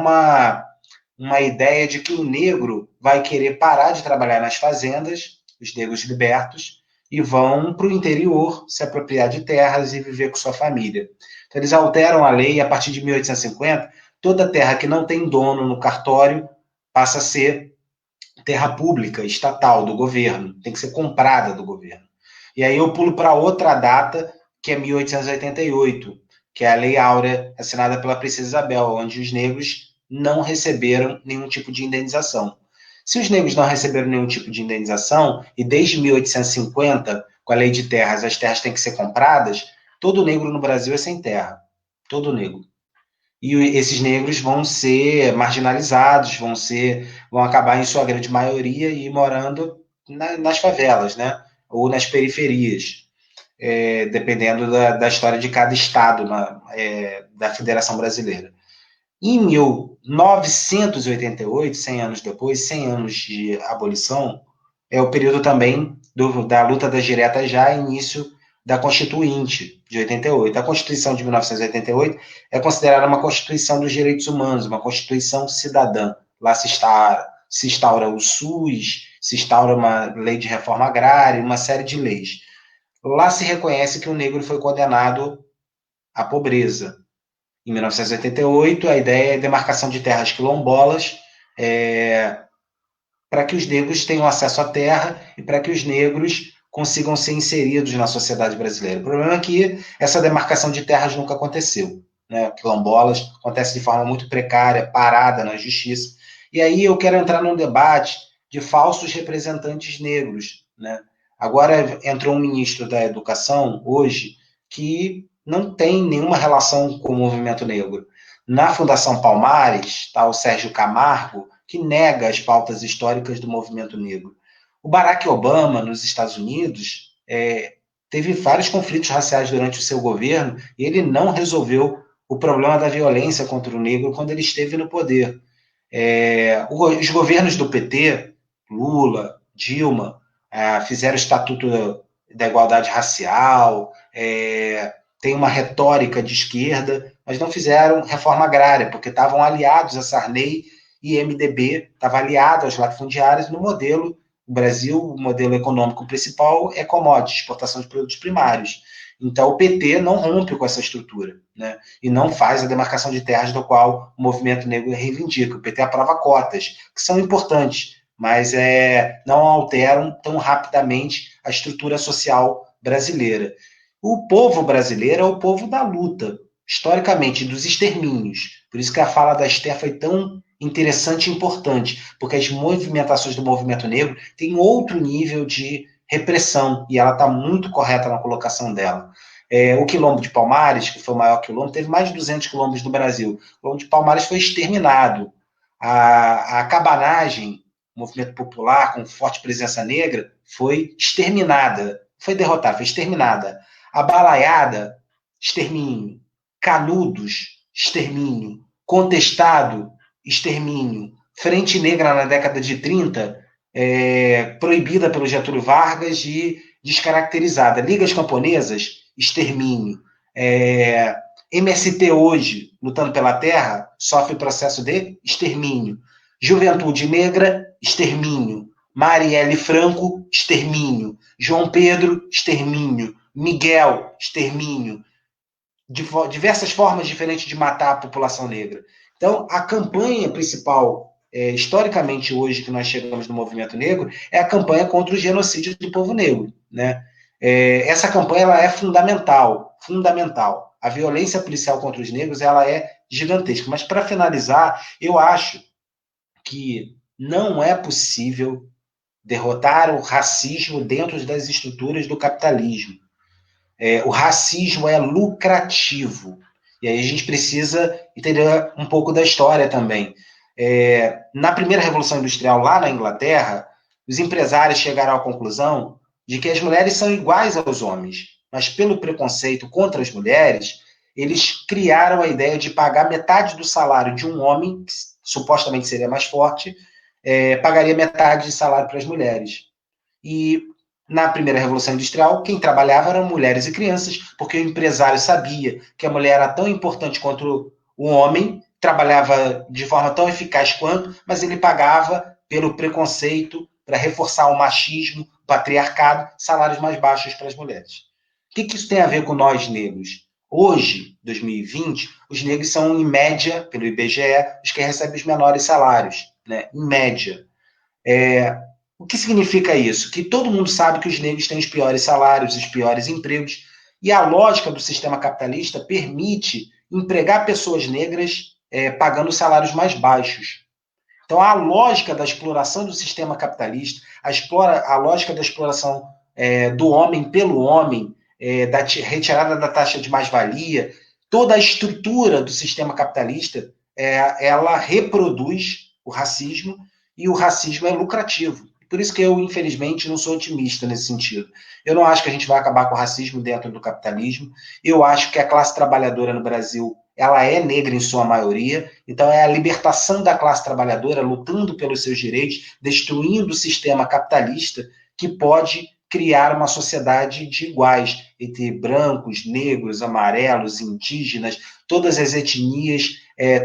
uma ideia de que o negro vai querer parar de trabalhar nas fazendas, os negros libertos, e vão para o interior se apropriar de terras e viver com sua família. Então, eles alteram a lei e, a partir de 1850, toda terra que não tem dono no cartório passa a ser terra pública, estatal, do governo. Tem que ser comprada do governo. E aí eu pulo para outra data, que é 1888, que é a Lei Áurea, assinada pela Princesa Isabel, onde os negros não receberam nenhum tipo de indenização. Se os negros não receberam nenhum tipo de indenização, e desde 1850, com a lei de terras, as terras têm que ser compradas, todo negro no Brasil é sem terra. Todo negro. E esses negros vão ser marginalizados, vão acabar, em sua grande maioria, e morando nas favelas, né? Ou nas periferias, dependendo da história de cada estado da Federação Brasileira. Em 1988, 100 anos depois, 100 anos de abolição, é o período também da luta das diretas já, início da Constituinte, de 88. A Constituição de 1988 é considerada uma Constituição dos Direitos Humanos, uma Constituição cidadã. Lá se está se instaura o SUS, se instaura uma lei de reforma agrária, uma série de leis. Lá se reconhece que o negro foi condenado à pobreza. Em 1988, a ideia é a demarcação de terras quilombolas, para que os negros tenham acesso à terra e para que os negros consigam ser inseridos na sociedade brasileira. O problema é que essa demarcação de terras nunca aconteceu, né? Quilombolas acontece de forma muito precária, parada na justiça. E aí eu quero entrar num debate de falsos representantes negros, né? Agora entrou um ministro da Educação, hoje, que não tem nenhuma relação com o movimento negro. Na Fundação Palmares está o Sérgio Camargo, que nega as pautas históricas do movimento negro. O Barack Obama, nos Estados Unidos, teve vários conflitos raciais durante o seu governo e ele não resolveu o problema da violência contra o negro quando ele esteve no poder. Os governos do PT, Lula, Dilma, fizeram o Estatuto da Igualdade Racial, tem uma retórica de esquerda, mas não fizeram reforma agrária, porque estavam aliados a Sarney e MDB, estava aliado aos latifundiários no modelo. O Brasil, o modelo econômico principal é commodities, exportação de produtos primários. Então, o PT não rompe com essa estrutura, né? E não faz a demarcação de terras do qual o movimento negro reivindica. O PT aprova cotas, que são importantes, mas não alteram tão rapidamente a estrutura social brasileira. O povo brasileiro é o povo da luta, historicamente, dos extermínios. Por isso que a fala da Esther foi tão interessante e importante, porque as movimentações do movimento negro têm outro nível de repressão, e ela está muito correta na colocação dela. O Quilombo de Palmares, que foi o maior quilombo, teve mais de 200 quilombos no Brasil. O Quilombo de Palmares foi exterminado. A cabanagem, movimento popular com forte presença negra, foi exterminada. Foi derrotada, foi exterminada. A Balaiada, extermínio. Canudos, extermínio. Contestado, extermínio. Frente Negra na década de 30, proibida pelo Getúlio Vargas e descaracterizada. Ligas Camponesas, extermínio. MST hoje, lutando pela terra, sofre processo de extermínio. Juventude Negra, extermínio. Marielle Franco, extermínio. João Pedro, extermínio. Miguel, extermínio. Diversas formas diferentes de matar a população negra. Então, a campanha principal, historicamente hoje, que nós chegamos no movimento negro, é a campanha contra o genocídio do povo negro, né? Essa campanha ela é fundamental. A violência policial contra os negros ela é gigantesca. Mas, para finalizar, eu acho que não é possível derrotar o racismo dentro das estruturas do capitalismo. O racismo é lucrativo. E aí a gente precisa entender um pouco da história também. Na primeira Revolução Industrial, lá na Inglaterra, os empresários chegaram à conclusão de que as mulheres são iguais aos homens, mas pelo preconceito contra as mulheres, eles criaram a ideia de pagar metade do salário de um homem, que supostamente seria mais forte, pagaria metade de salário para as mulheres. E na primeira Revolução Industrial, quem trabalhava eram mulheres e crianças, porque o empresário sabia que a mulher era tão importante quanto o homem, trabalhava de forma tão eficaz quanto, mas ele pagava pelo preconceito, para reforçar o machismo, o patriarcado, salários mais baixos para as mulheres. O que isso tem a ver com nós negros? Hoje, 2020, os negros são, em média, pelo IBGE, os que recebem os menores salários, né? Em média. O que significa isso? Que todo mundo sabe que os negros têm os piores salários, os piores empregos, e a lógica do sistema capitalista permite empregar pessoas negras pagando salários mais baixos. Então, a lógica da exploração do sistema capitalista, a lógica da exploração do homem pelo homem, da retirada da taxa de mais-valia, toda a estrutura do sistema capitalista, ela reproduz o racismo, e o racismo é lucrativo. Por isso que eu, infelizmente, não sou otimista nesse sentido. Eu não acho que a gente vai acabar com o racismo dentro do capitalismo. Eu acho que a classe trabalhadora no Brasil, ela é negra em sua maioria. Então, é a libertação da classe trabalhadora lutando pelos seus direitos, destruindo o sistema capitalista, que pode criar uma sociedade de iguais, entre brancos, negros, amarelos, indígenas, todas as etnias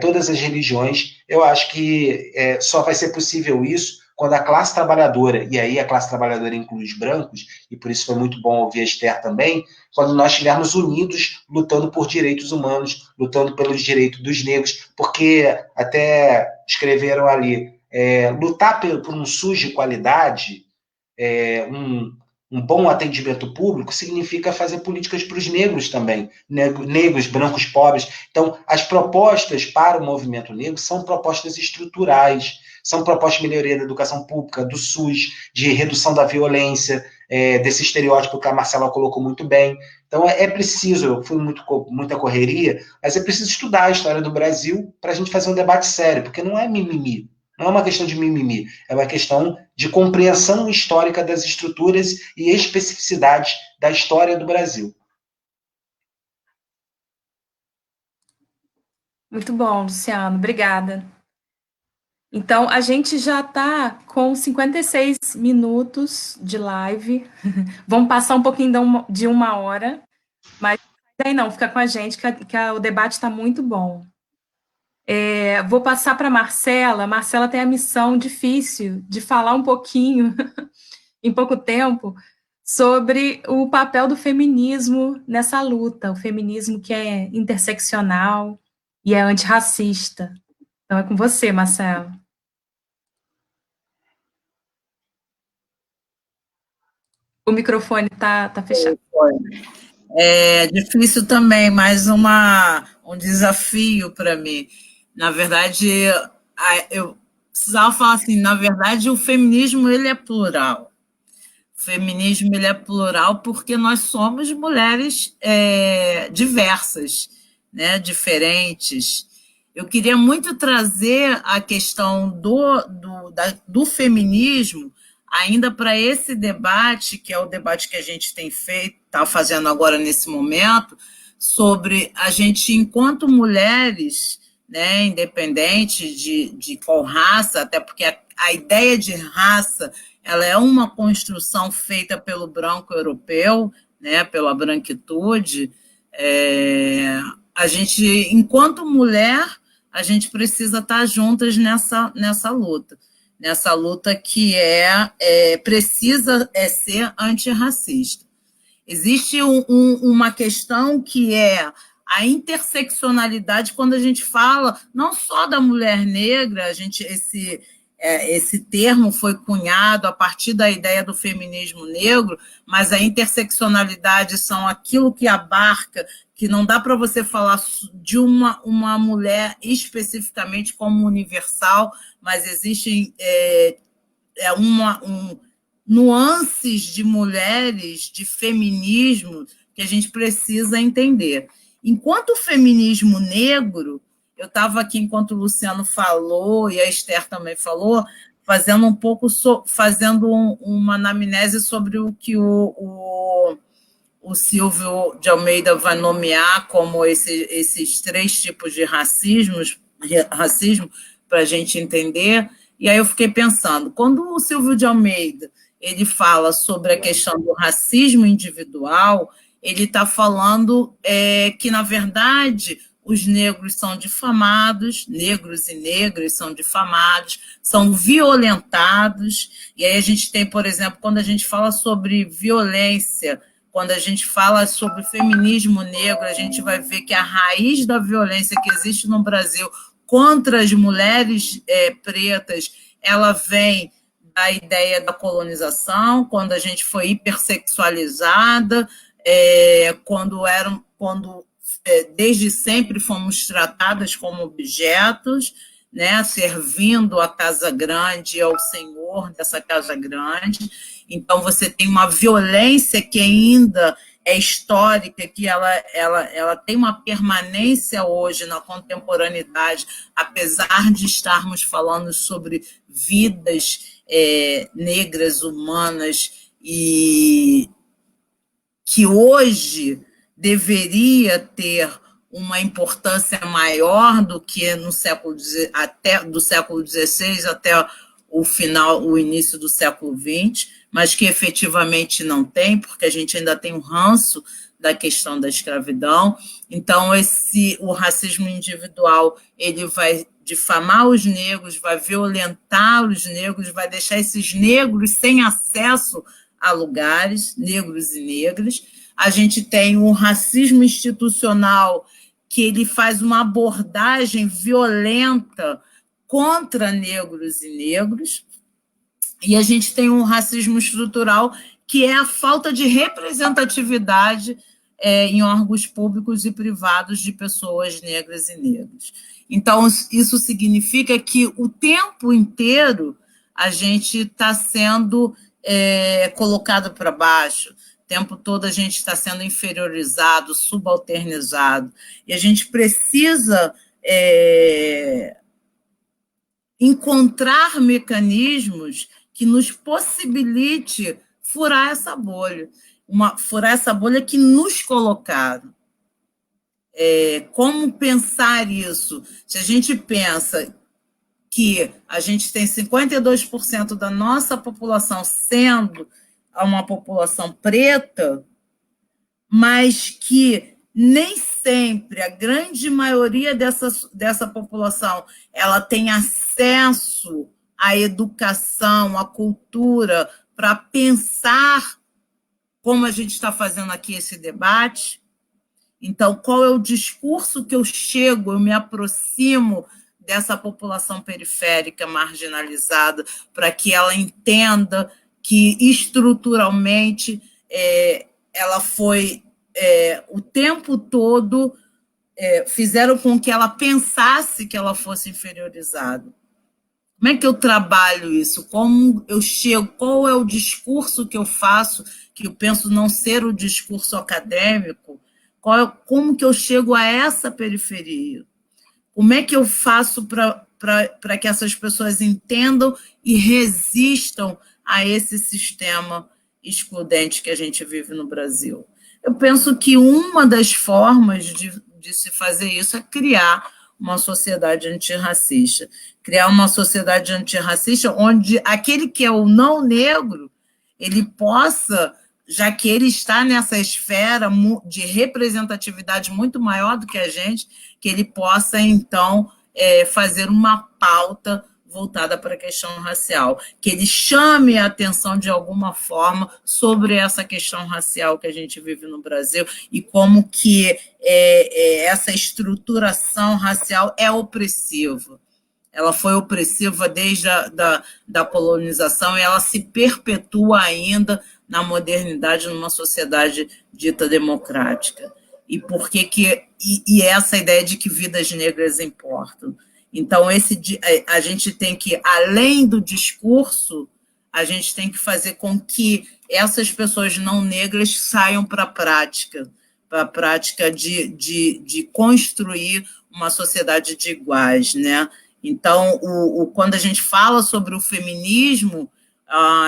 todas as religiões. Eu acho que só vai ser possível isso quando a classe trabalhadora, e aí a classe trabalhadora inclui os brancos, e por isso foi muito bom ouvir a Esther também, quando nós estivermos unidos lutando por direitos humanos, lutando pelos direitos dos negros, porque até escreveram ali, lutar por um SUS de qualidade, um bom atendimento público, significa fazer políticas para os negros também, negros, brancos, pobres. Então, as propostas para o movimento negro são propostas estruturais, são propostas de melhoria da educação pública, do SUS, de redução da violência, desse estereótipo que a Marcela colocou muito bem. Então, é preciso, eu fui muita correria, mas é preciso estudar a história do Brasil para a gente fazer um debate sério, porque não é mimimi. Não é uma questão de mimimi, é uma questão de compreensão histórica das estruturas e especificidades da história do Brasil. Muito bom, Luciano, obrigada. Então, a gente já está com 56 minutos de live. Vamos passar um pouquinho de 1 hora, mas daí não, fica com a gente, que o debate está muito bom. Vou passar para a Marcela. Marcela tem a missão difícil de falar um pouquinho, em pouco tempo, sobre o papel do feminismo nessa luta, o feminismo que é interseccional e é antirracista. Então, é com você, Marcela. O microfone está fechado. É difícil também, mais um desafio para mim. Na verdade, eu precisava falar assim, na verdade, o feminismo ele é plural. O feminismo ele é plural porque nós somos mulheres diversas, né, diferentes. Eu queria muito trazer a questão do feminismo ainda para esse debate, que é o debate que a gente tem feito, está fazendo agora nesse momento, sobre a gente, enquanto mulheres, né, independente de qual raça, até porque a ideia de raça ela é uma construção feita pelo branco europeu, né, pela branquitude. A gente, enquanto mulher, a gente precisa estar juntas nessa luta que precisa ser antirracista. Existe uma questão que é a interseccionalidade quando a gente fala não só da mulher negra, esse termo foi cunhado a partir da ideia do feminismo negro, mas a interseccionalidade são aquilo que abarca, que não dá para você falar de uma mulher especificamente como universal, mas existem nuances de mulheres, de feminismo, que a gente precisa entender. Enquanto o feminismo negro, eu estava aqui enquanto o Luciano falou, e a Esther também falou, fazendo uma anamnese sobre o que o Silvio de Almeida vai nomear como esses 3 tipos de racismo, para a gente entender. E aí eu fiquei pensando, quando o Silvio de Almeida ele fala sobre a questão do racismo individual, ele está falando que, na verdade, os negros são difamados, negros e negras são difamados, são violentados, e aí a gente tem, por exemplo, quando a gente fala sobre violência, quando a gente fala sobre feminismo negro, a gente vai ver que a raiz da violência que existe no Brasil contra as mulheres pretas, ela vem da ideia da colonização, quando a gente foi hipersexualizada, quando desde sempre fomos tratadas como objetos, né, servindo a casa grande ao senhor dessa casa grande. Então, você tem uma violência que ainda é histórica, que ela tem uma permanência hoje na contemporaneidade, apesar de estarmos falando sobre vidas negras, humanas, e que hoje deveria ter uma importância maior do que do século XVI até o início do século XX, mas que efetivamente não tem, porque a gente ainda tem um ranço da questão da escravidão. Então, o racismo individual, ele vai difamar os negros, vai violentar os negros, vai deixar esses negros sem acesso a lugares, negros e negras. A gente tem o racismo institucional, que ele faz uma abordagem violenta contra negros e negros, e a gente tem um racismo estrutural, que é a falta de representatividade em órgãos públicos e privados de pessoas negras e negros. Então, isso significa que o tempo inteiro a gente está sendo colocado para baixo, o tempo todo a gente está sendo inferiorizado, subalternizado, e a gente precisa encontrar mecanismos que nos possibilite furar essa bolha, furar essa bolha que nos colocaram. Como pensar isso? Se a gente pensa que a gente tem 52% da nossa população sendo uma população preta, mas que nem sempre a grande maioria dessa população ela tem acesso à educação, à cultura, para pensar como a gente está fazendo aqui esse debate. Então, qual é o discurso que eu chego, eu me aproximo dessa população periférica marginalizada, para que ela entenda que estruturalmente ela foi o tempo todo fizeram com que ela pensasse que ela fosse inferiorizada. Como é que eu trabalho isso? Como eu chego? Qual é o discurso que eu faço, que eu penso não ser o discurso acadêmico? Como que eu chego a essa periferia? Como é que eu faço para que essas pessoas entendam e resistam a esse sistema excludente que a gente vive no Brasil? Eu penso que uma das formas de se fazer isso é criar uma sociedade antirracista. Criar uma sociedade antirracista onde aquele que é o não negro, ele possa, já que ele está nessa esfera de representatividade muito maior do que a gente, que ele possa, então, fazer uma pauta voltada para a questão racial, que ele chame a atenção de alguma forma sobre essa questão racial que a gente vive no Brasil e como que essa estruturação racial é opressiva. Ela foi opressiva desde da colonização e ela se perpetua ainda na modernidade, numa sociedade dita democrática. E por que essa ideia de que vidas negras importam? Então, a gente tem que, além do discurso, a gente tem que fazer com que essas pessoas não negras saiam para a prática de construir uma sociedade de iguais, né? Então, quando a gente fala sobre o feminismo,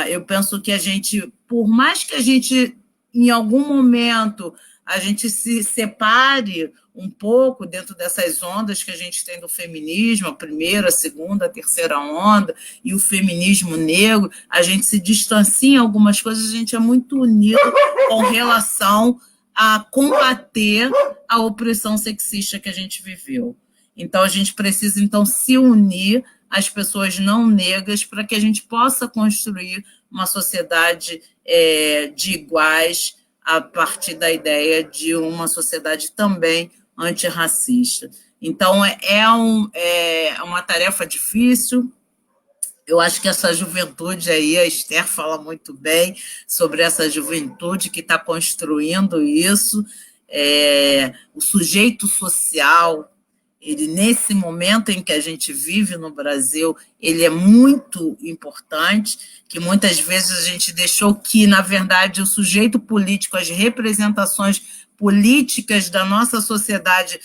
eu penso que a gente, por mais que a gente, em algum momento, a gente se separe um pouco dentro dessas ondas que a gente tem do feminismo, a primeira, a segunda, a terceira onda, e o feminismo negro, a gente se distancia em algumas coisas, a gente é muito unido com relação a combater a opressão sexista que a gente viveu. Então, a gente precisa, então, se unir às pessoas não negras para que a gente possa construir uma sociedade de iguais a partir da ideia de uma sociedade também antirracista. Então, é uma tarefa difícil. Eu acho que essa juventude aí, a Esther fala muito bem sobre essa juventude que está construindo isso, o sujeito social. Ele, nesse momento em que a gente vive no Brasil, ele é muito importante, que muitas vezes a gente deixou que, na verdade, o sujeito político, as representações políticas da nossa sociedade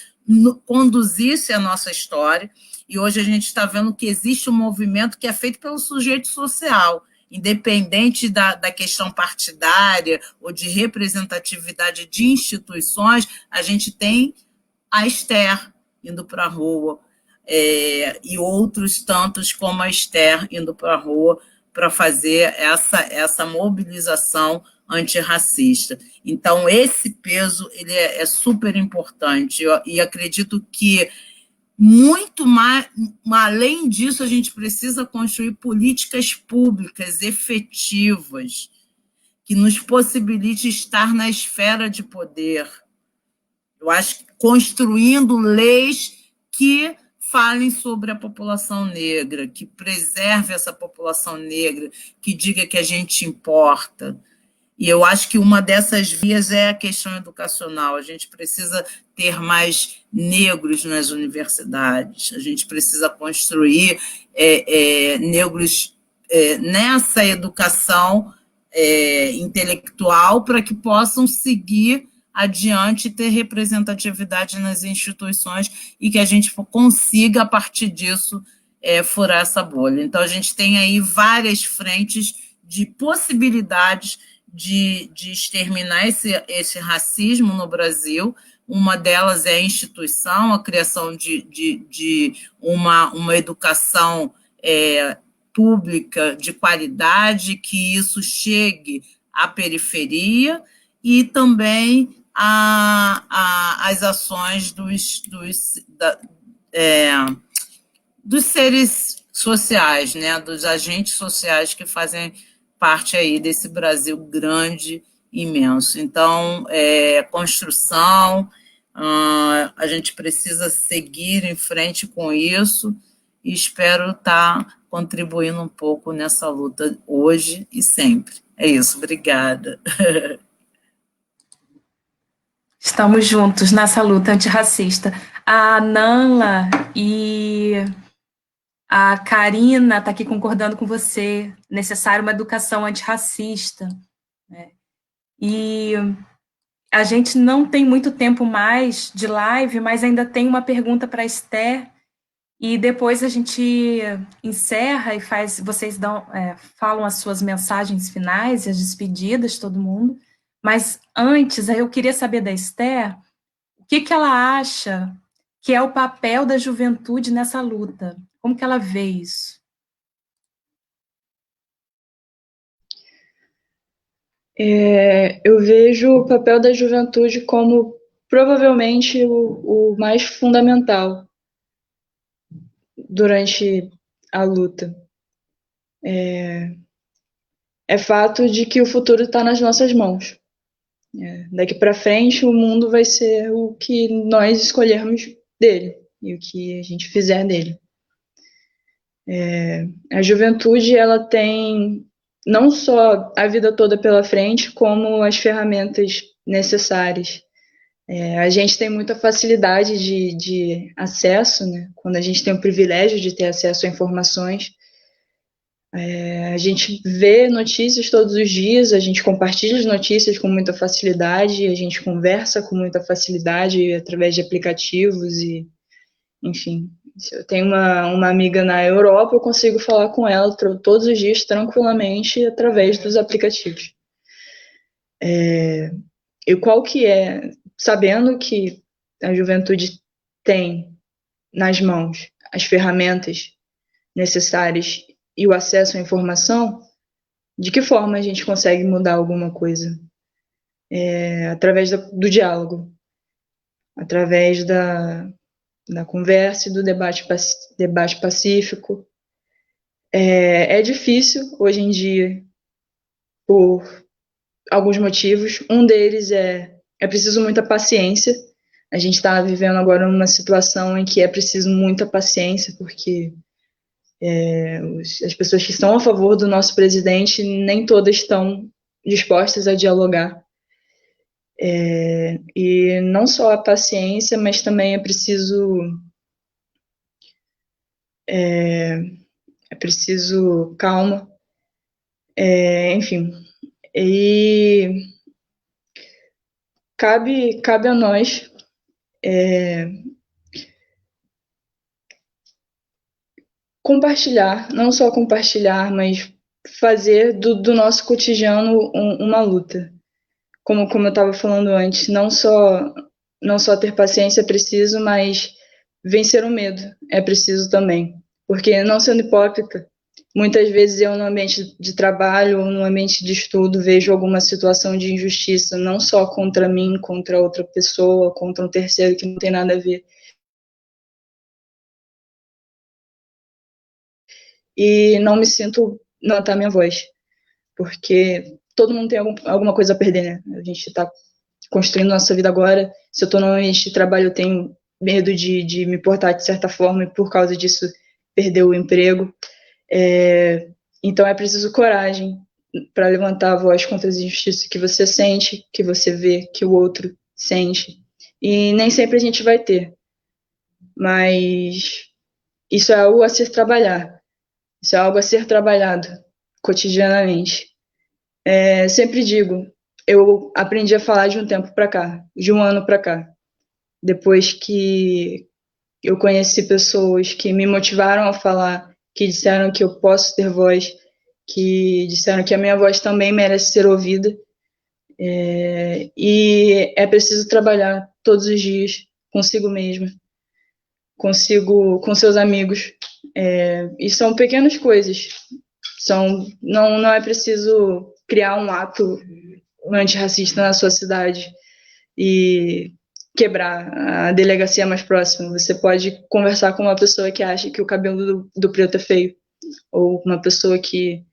conduzisse a nossa história, e hoje a gente está vendo que existe um movimento que é feito pelo sujeito social, independente da questão partidária ou de representatividade de instituições, a gente tem a Esther indo para a rua, e outros tantos como a Esther indo para a rua para fazer essa mobilização antirracista. Então, esse peso ele é super importante, e acredito que muito mais, além disso, a gente precisa construir políticas públicas efetivas que nos possibilite estar na esfera de poder. Eu acho que construindo leis que falem sobre a população negra, que preserve essa população negra, que diga que a gente importa. E eu acho que uma dessas vias é a questão educacional. A gente precisa ter mais negros nas universidades, a gente precisa construir negros nessa educação intelectual para que possam seguir adiante e ter representatividade nas instituições e que a gente consiga, a partir disso, furar essa bolha. Então, a gente tem aí várias frentes de possibilidades de exterminar esse racismo no Brasil. Uma delas é a instituição, a criação de uma educação pública de qualidade, que isso chegue à periferia, e também as ações dos seres sociais, né, dos agentes sociais que fazem parte aí desse Brasil grande, imenso. Então, construção, a gente precisa seguir em frente com isso, e espero estar contribuindo um pouco nessa luta hoje e sempre. É isso, obrigada. Estamos juntos nessa luta antirracista. A Nanla e a Karina está aqui concordando com você. Necessária uma educação antirracista, né? E a gente não tem muito tempo mais de live, mas ainda tem uma pergunta para a Esther, e depois a gente encerra e vocês falam as suas mensagens finais e as despedidas, todo mundo. Mas antes, eu queria saber da Esther o que ela acha que é o papel da juventude nessa luta. Como que ela vê isso? Eu vejo o papel da juventude como provavelmente o mais fundamental durante a luta. É fato de que o futuro está nas nossas mãos. Daqui para frente, o mundo vai ser o que nós escolhermos dele e o que a gente fizer dele. A juventude, ela tem não só a vida toda pela frente, como as ferramentas necessárias. A gente tem muita facilidade de acesso, né? Quando a gente tem o privilégio de ter acesso a informações. A gente vê notícias todos os dias, a gente compartilha as notícias com muita facilidade, a gente conversa com muita facilidade através de aplicativos e, enfim. Se eu tenho uma amiga na Europa, eu consigo falar com ela todos os dias tranquilamente através dos aplicativos. E qual que é, sabendo que a juventude tem nas mãos as ferramentas necessárias e o acesso à informação, de que forma a gente consegue mudar alguma coisa? Através do diálogo, através da conversa e do debate pacífico. É difícil hoje em dia, por alguns motivos. Um deles é preciso muita paciência. A gente está vivendo agora uma situação em que é preciso muita paciência, porque as pessoas que estão a favor do nosso presidente, nem todas estão dispostas a dialogar. E não só a paciência, mas também é preciso calma, enfim. E cabe a nós compartilhar, não só compartilhar, mas fazer do nosso cotidiano uma luta. Como eu estava falando antes, não só ter paciência é preciso, mas vencer o medo é preciso também. Porque, não sendo hipócrita, Muitas vezes eu, no ambiente de trabalho ou no ambiente de estudo, vejo alguma situação de injustiça, não só contra mim, contra outra pessoa, contra um terceiro que não tem nada a ver. E não me sinto levantar minha voz, porque todo mundo tem alguma coisa a perder, né? A gente está construindo nossa vida agora. Se eu estou no ambiente de trabalho, eu tenho medo de me portar de certa forma e, por causa disso, perder o emprego. Então, é preciso coragem para levantar a voz contra as injustiças que você sente, que você vê, que o outro sente. E nem sempre a gente vai ter, mas isso é algo a ser trabalhado. Isso é algo a ser trabalhado cotidianamente. Sempre digo, eu aprendi a falar de um tempo para cá, de um ano para cá. Depois que eu conheci pessoas que me motivaram a falar, que disseram que eu posso ter voz, que disseram que a minha voz também merece ser ouvida. E é preciso trabalhar todos os dias consigo mesma, consigo, com seus amigos. E são pequenas coisas. Não é preciso criar um ato antirracista na sua cidade e quebrar a delegacia mais próxima. Você pode conversar com uma pessoa que acha que o cabelo do preto é feio, ou uma pessoa que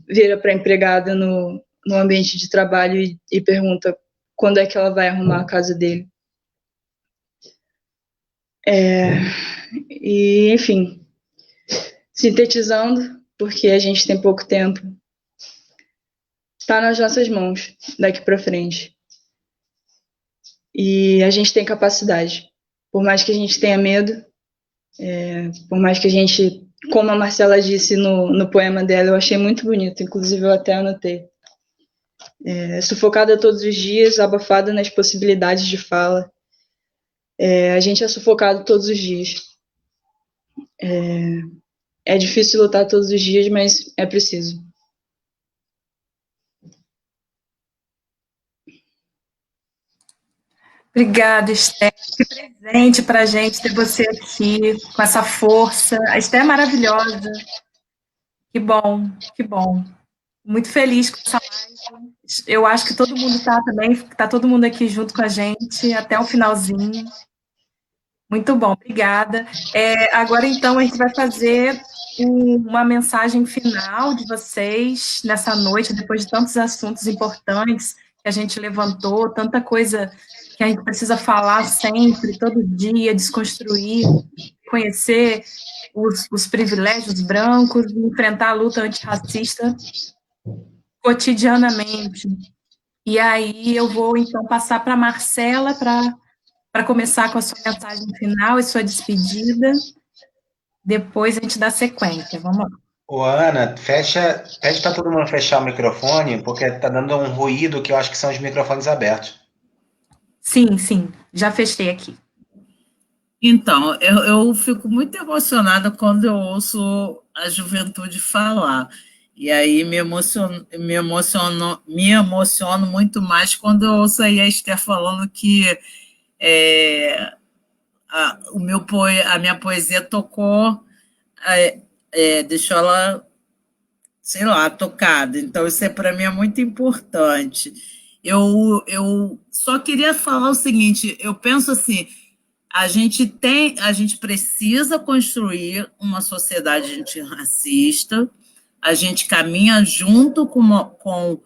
vira para a empregada no ambiente de trabalho e pergunta quando é que ela vai arrumar a casa dele. E, enfim, sintetizando, porque a gente tem pouco tempo, está nas nossas mãos daqui para frente. E a gente tem capacidade. Por mais que a gente tenha medo, por mais que a gente, como a Marcela disse no poema dela, eu achei muito bonito, inclusive eu até anotei. Sufocada todos os dias, abafada nas possibilidades de fala. A gente é sufocado todos os dias. É difícil lutar todos os dias, mas é preciso. Obrigada, Esther. Que presente para a gente ter você aqui, com essa força. A Esther é maravilhosa. Que bom, que bom. Muito feliz com essa live. Eu acho que todo mundo está também, está todo mundo aqui junto com a gente, até o finalzinho. Muito bom, obrigada. Agora, então, a gente vai fazer uma mensagem final de vocês nessa noite, depois de tantos assuntos importantes que a gente levantou, tanta coisa que a gente precisa falar sempre, todo dia, desconstruir, conhecer os privilégios brancos, enfrentar a luta antirracista cotidianamente. E aí eu vou, então, passar para a Marcela para começar com a sua mensagem final e sua despedida. Depois a gente dá sequência. Vamos lá. Ô, Ana, pede para todo mundo fechar o microfone, porque tá dando um ruído que eu acho que são os microfones abertos. Sim, já fechei aqui. Então, eu fico muito emocionada quando eu ouço a juventude falar. E aí me emociono muito mais quando eu ouço aí a Esther falando que a minha poesia tocou, deixou ela, sei lá, tocada. Então, isso para mim é muito importante. Eu só queria falar o seguinte, eu penso assim, a gente precisa construir uma sociedade antirracista, a gente caminha junto com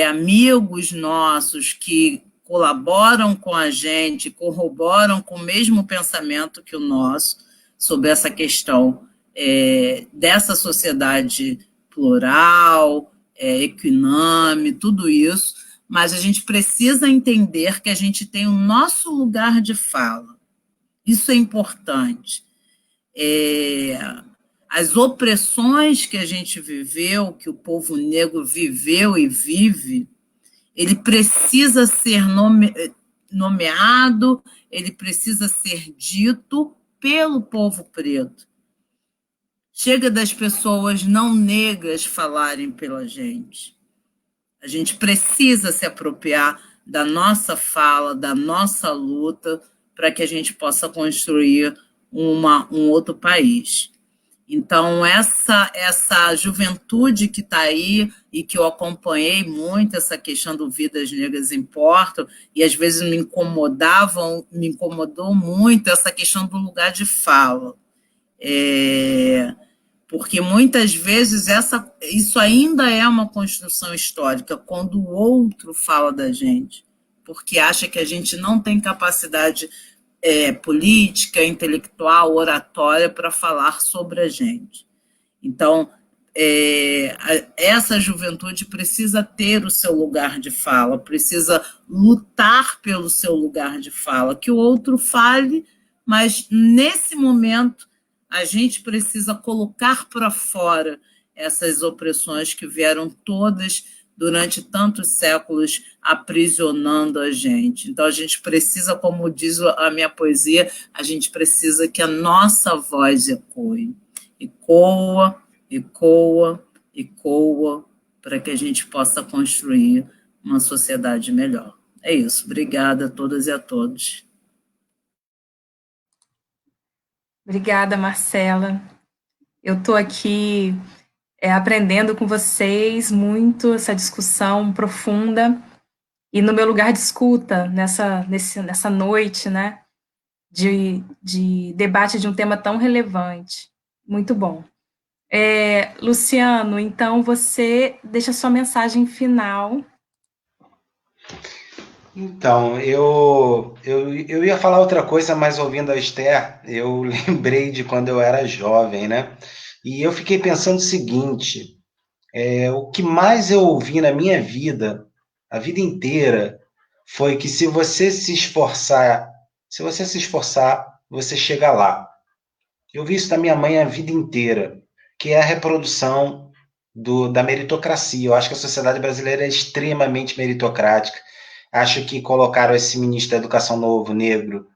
amigos nossos que colaboram com a gente, corroboram com o mesmo pensamento que o nosso sobre essa questão dessa sociedade plural, equinâme, tudo isso, mas a gente precisa entender que a gente tem o nosso lugar de fala. Isso é importante. As opressões que a gente viveu, que o povo negro viveu e vive, ele precisa ser nomeado, ele precisa ser dito pelo povo preto. Chega das pessoas não negras falarem pela gente. A gente precisa se apropriar da nossa fala, da nossa luta, para que a gente possa construir um outro país. Então, essa juventude que está aí e que eu acompanhei muito, essa questão do Vidas Negras Importam, e às vezes me incomodou muito essa questão do lugar de fala. Porque muitas vezes isso ainda é uma construção histórica, quando o outro fala da gente, porque acha que a gente não tem capacidade política, intelectual, oratória para falar sobre a gente. Então, essa juventude precisa ter o seu lugar de fala, precisa lutar pelo seu lugar de fala, que o outro fale, mas nesse momento a gente precisa colocar para fora essas opressões que vieram todas durante tantos séculos aprisionando a gente. Então, a gente precisa, como diz a minha poesia, a gente precisa que a nossa voz ecoe. Ecoa, ecoa, ecoa, para que a gente possa construir uma sociedade melhor. É isso. Obrigada a todas e a todos. Obrigada, Marcela. Eu estou aqui aprendendo com vocês muito essa discussão profunda e no meu lugar de escuta nessa noite, né, de debate de um tema tão relevante. Muito bom. Luciano, então você deixa sua mensagem final. Então, eu ia falar outra coisa, mas ouvindo a Esther, eu lembrei de quando eu era jovem, né? E eu fiquei pensando o seguinte: o que mais eu ouvi na minha vida, a vida inteira, foi que se você se esforçar, você chega lá. Eu vi isso da minha mãe a vida inteira, que é a reprodução da meritocracia. Eu acho que a sociedade brasileira é extremamente meritocrática. Acho que colocaram esse ministro da Educação novo, negro,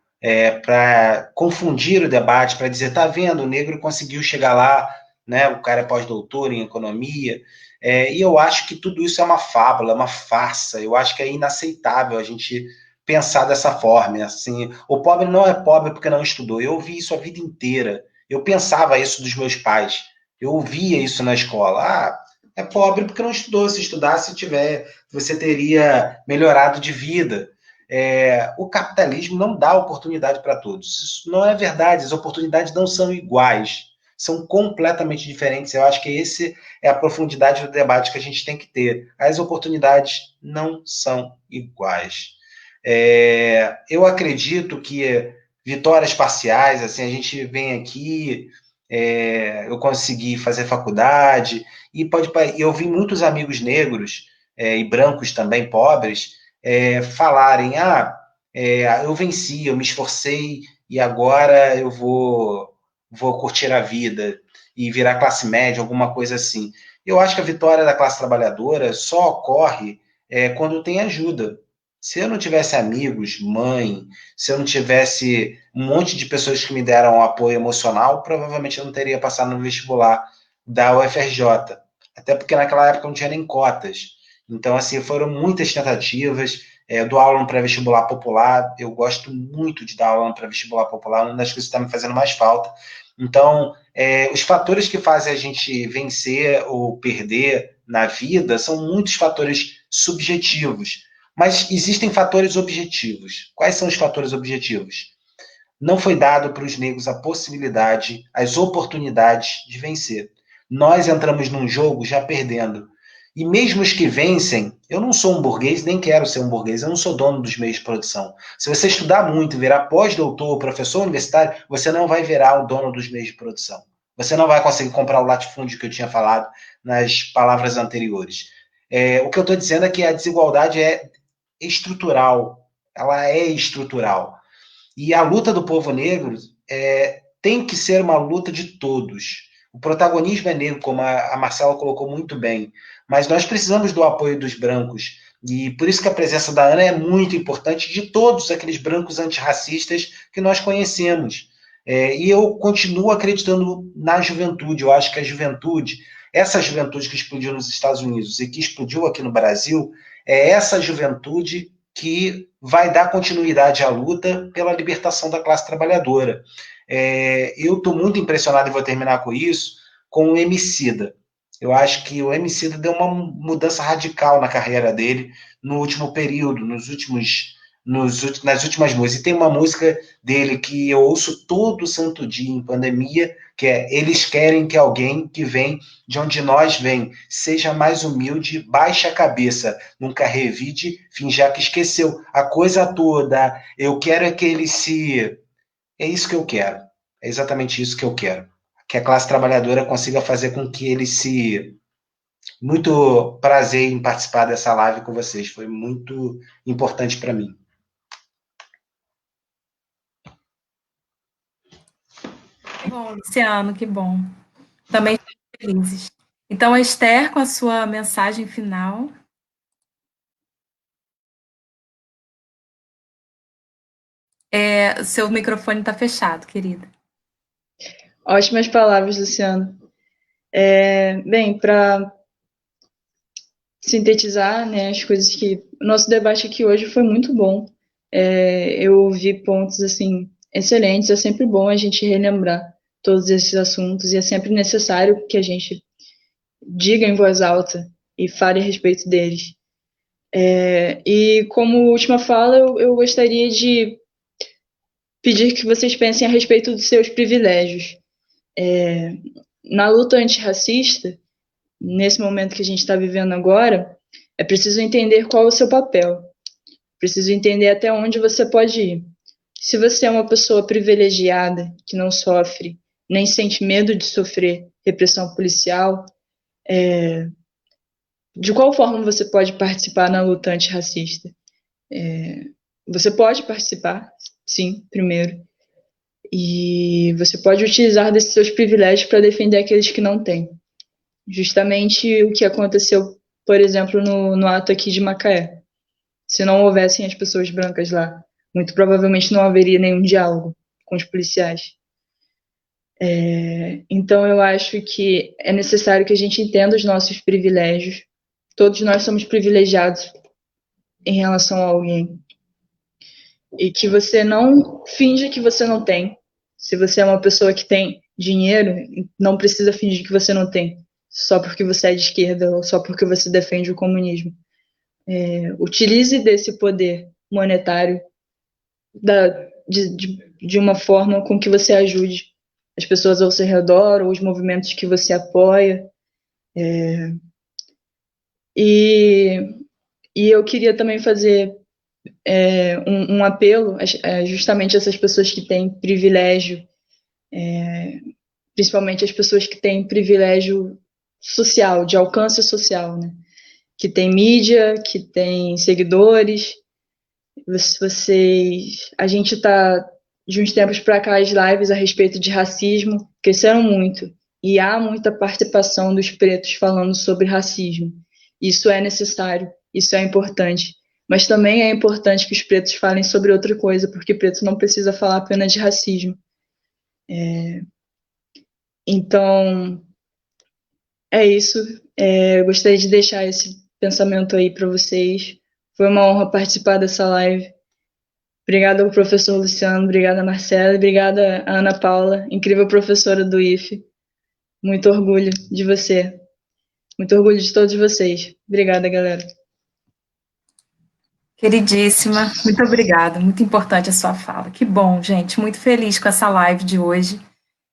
para confundir o debate, para dizer, tá vendo, o negro conseguiu chegar lá, né? O cara é pós-doutor em economia, e eu acho que tudo isso é uma fábula, uma farsa. Eu acho que é inaceitável a gente pensar dessa forma, assim, o pobre não é pobre porque não estudou. Eu ouvi isso a vida inteira. Eu pensava isso dos meus pais. Eu ouvia isso na escola. Ah, é pobre porque não estudou. Se estudasse, você teria melhorado de vida. O capitalismo não dá oportunidade para todos. Isso não é verdade. As oportunidades não são iguais. São completamente diferentes. Eu acho que esse é a profundidade do debate que a gente tem que ter. As oportunidades não são iguais. Eu acredito que vitórias parciais, assim, a gente vem aqui, eu consegui fazer faculdade, e eu vi muitos amigos negros, e brancos também, pobres, falarem, eu venci, eu me esforcei, e agora eu vou curtir a vida, e virar classe média, alguma coisa assim. Eu acho que a vitória da classe trabalhadora só ocorre quando tem ajuda. Se eu não tivesse amigos, mãe, se eu não tivesse um monte de pessoas que me deram apoio emocional, provavelmente eu não teria passado no vestibular da UFRJ. Até porque naquela época não tinha nem cotas. Então, assim, foram muitas tentativas. Eu dou aula no pré-vestibular popular. Eu gosto muito de dar aula no pré-vestibular popular, uma das coisas que está me fazendo mais falta. Então, os fatores que fazem a gente vencer ou perder na vida são muitos fatores subjetivos. Mas existem fatores objetivos. Quais são os fatores objetivos? Não foi dado para os negros a possibilidade, as oportunidades de vencer. Nós entramos num jogo já perdendo. E mesmo os que vencem, eu não sou um burguês, nem quero ser um burguês, eu não sou dono dos meios de produção. Se você estudar muito, virar pós-doutor, professor universitário, você não vai virar o dono dos meios de produção. Você não vai conseguir comprar o latifúndio que eu tinha falado nas palavras anteriores. O que eu estou dizendo é que a desigualdade é estrutural, ela é estrutural. E a luta do povo negro tem que ser uma luta de todos. O protagonismo é negro, como a Marcela colocou muito bem, mas nós precisamos do apoio dos brancos, e por isso que a presença da Ana é muito importante, de todos aqueles brancos antirracistas que nós conhecemos. E eu continuo acreditando na juventude. Eu acho que a juventude, essa juventude que explodiu nos Estados Unidos e que explodiu aqui no Brasil, é essa juventude que vai dar continuidade à luta pela libertação da classe trabalhadora. Eu estou muito impressionado e vou terminar com isso, com o Emicida. Eu acho que o Emicida deu uma mudança radical na carreira dele no último período, nas últimas músicas. E tem uma música dele que eu ouço todo santo dia em pandemia, que é Eles Querem Que Alguém Que Vem de Onde Nós Vem seja mais humilde, baixe a cabeça, nunca revide, finja que esqueceu a coisa toda. Eu quero é que ele se... É isso que eu quero. É exatamente isso que eu quero. Que a classe trabalhadora consiga fazer com que ele se... Muito prazer em participar dessa live com vocês. Foi muito importante para mim. Que bom, Luciano, que bom. Também estamos felizes. Então, Esther, com a sua mensagem final. Seu microfone está fechado, querida. Ótimas palavras, Luciano. Bem, para sintetizar, né, as coisas que... O nosso debate aqui hoje foi muito bom. Eu ouvi pontos, assim, excelentes. É sempre bom a gente relembrar todos esses assuntos e é sempre necessário que a gente diga em voz alta e fale a respeito deles. E como última fala, eu gostaria de pedir que vocês pensem a respeito dos seus privilégios. Na luta antirracista, nesse momento que a gente está vivendo agora, é preciso entender qual é o seu papel. Preciso entender até onde você pode ir. Se você é uma pessoa privilegiada, que não sofre, nem sente medo de sofrer repressão policial, de qual forma você pode participar na luta antirracista? Você pode participar, sim, primeiro. E você pode utilizar desses seus privilégios para defender aqueles que não têm. Justamente o que aconteceu, por exemplo, no ato aqui de Macaé. Se não houvessem as pessoas brancas lá, muito provavelmente não haveria nenhum diálogo com os policiais. Então, eu acho que é necessário que a gente entenda os nossos privilégios. Todos nós somos privilegiados em relação a alguém. E que você não finja que você não tem. Se você é uma pessoa que tem dinheiro, não precisa fingir que você não tem, só porque você é de esquerda ou só porque você defende o comunismo. Utilize desse poder monetário de uma forma com que você ajude as pessoas ao seu redor ou os movimentos que você apoia. E eu queria também fazer um apelo justamente a essas pessoas que têm privilégio, principalmente as pessoas que têm privilégio social, de alcance social, né? Que tem mídia, que tem seguidores. A gente está, de uns tempos para cá, as lives a respeito de racismo cresceram muito, e há muita participação dos pretos falando sobre racismo. Isso é necessário, isso é importante, mas também é importante que os pretos falem sobre outra coisa, porque preto não precisa falar apenas de racismo. Então, é isso. Eu gostaria de deixar esse pensamento aí para vocês. Foi uma honra participar dessa live. Obrigada ao professor Luciano, obrigada a Marcela, obrigada a Ana Paula, incrível professora do IFE. Muito orgulho de você. Muito orgulho de todos vocês. Obrigada, galera. Queridíssima, muito obrigada. Muito importante a sua fala. Que bom, gente. Muito feliz com essa live de hoje.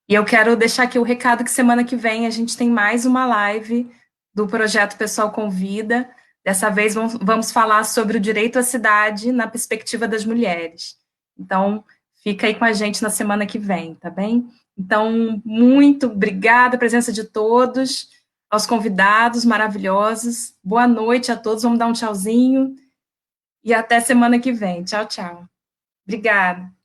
E eu quero deixar aqui o recado que semana que vem a gente tem mais uma live do Projeto Pessoal Convida. Dessa vez vamos falar sobre o direito à cidade na perspectiva das mulheres. Então, fica aí com a gente na semana que vem, tá bem? Então, muito obrigada a presença de todos, aos convidados maravilhosos. Boa noite a todos, vamos dar um tchauzinho e até semana que vem. Tchau, tchau. Obrigada.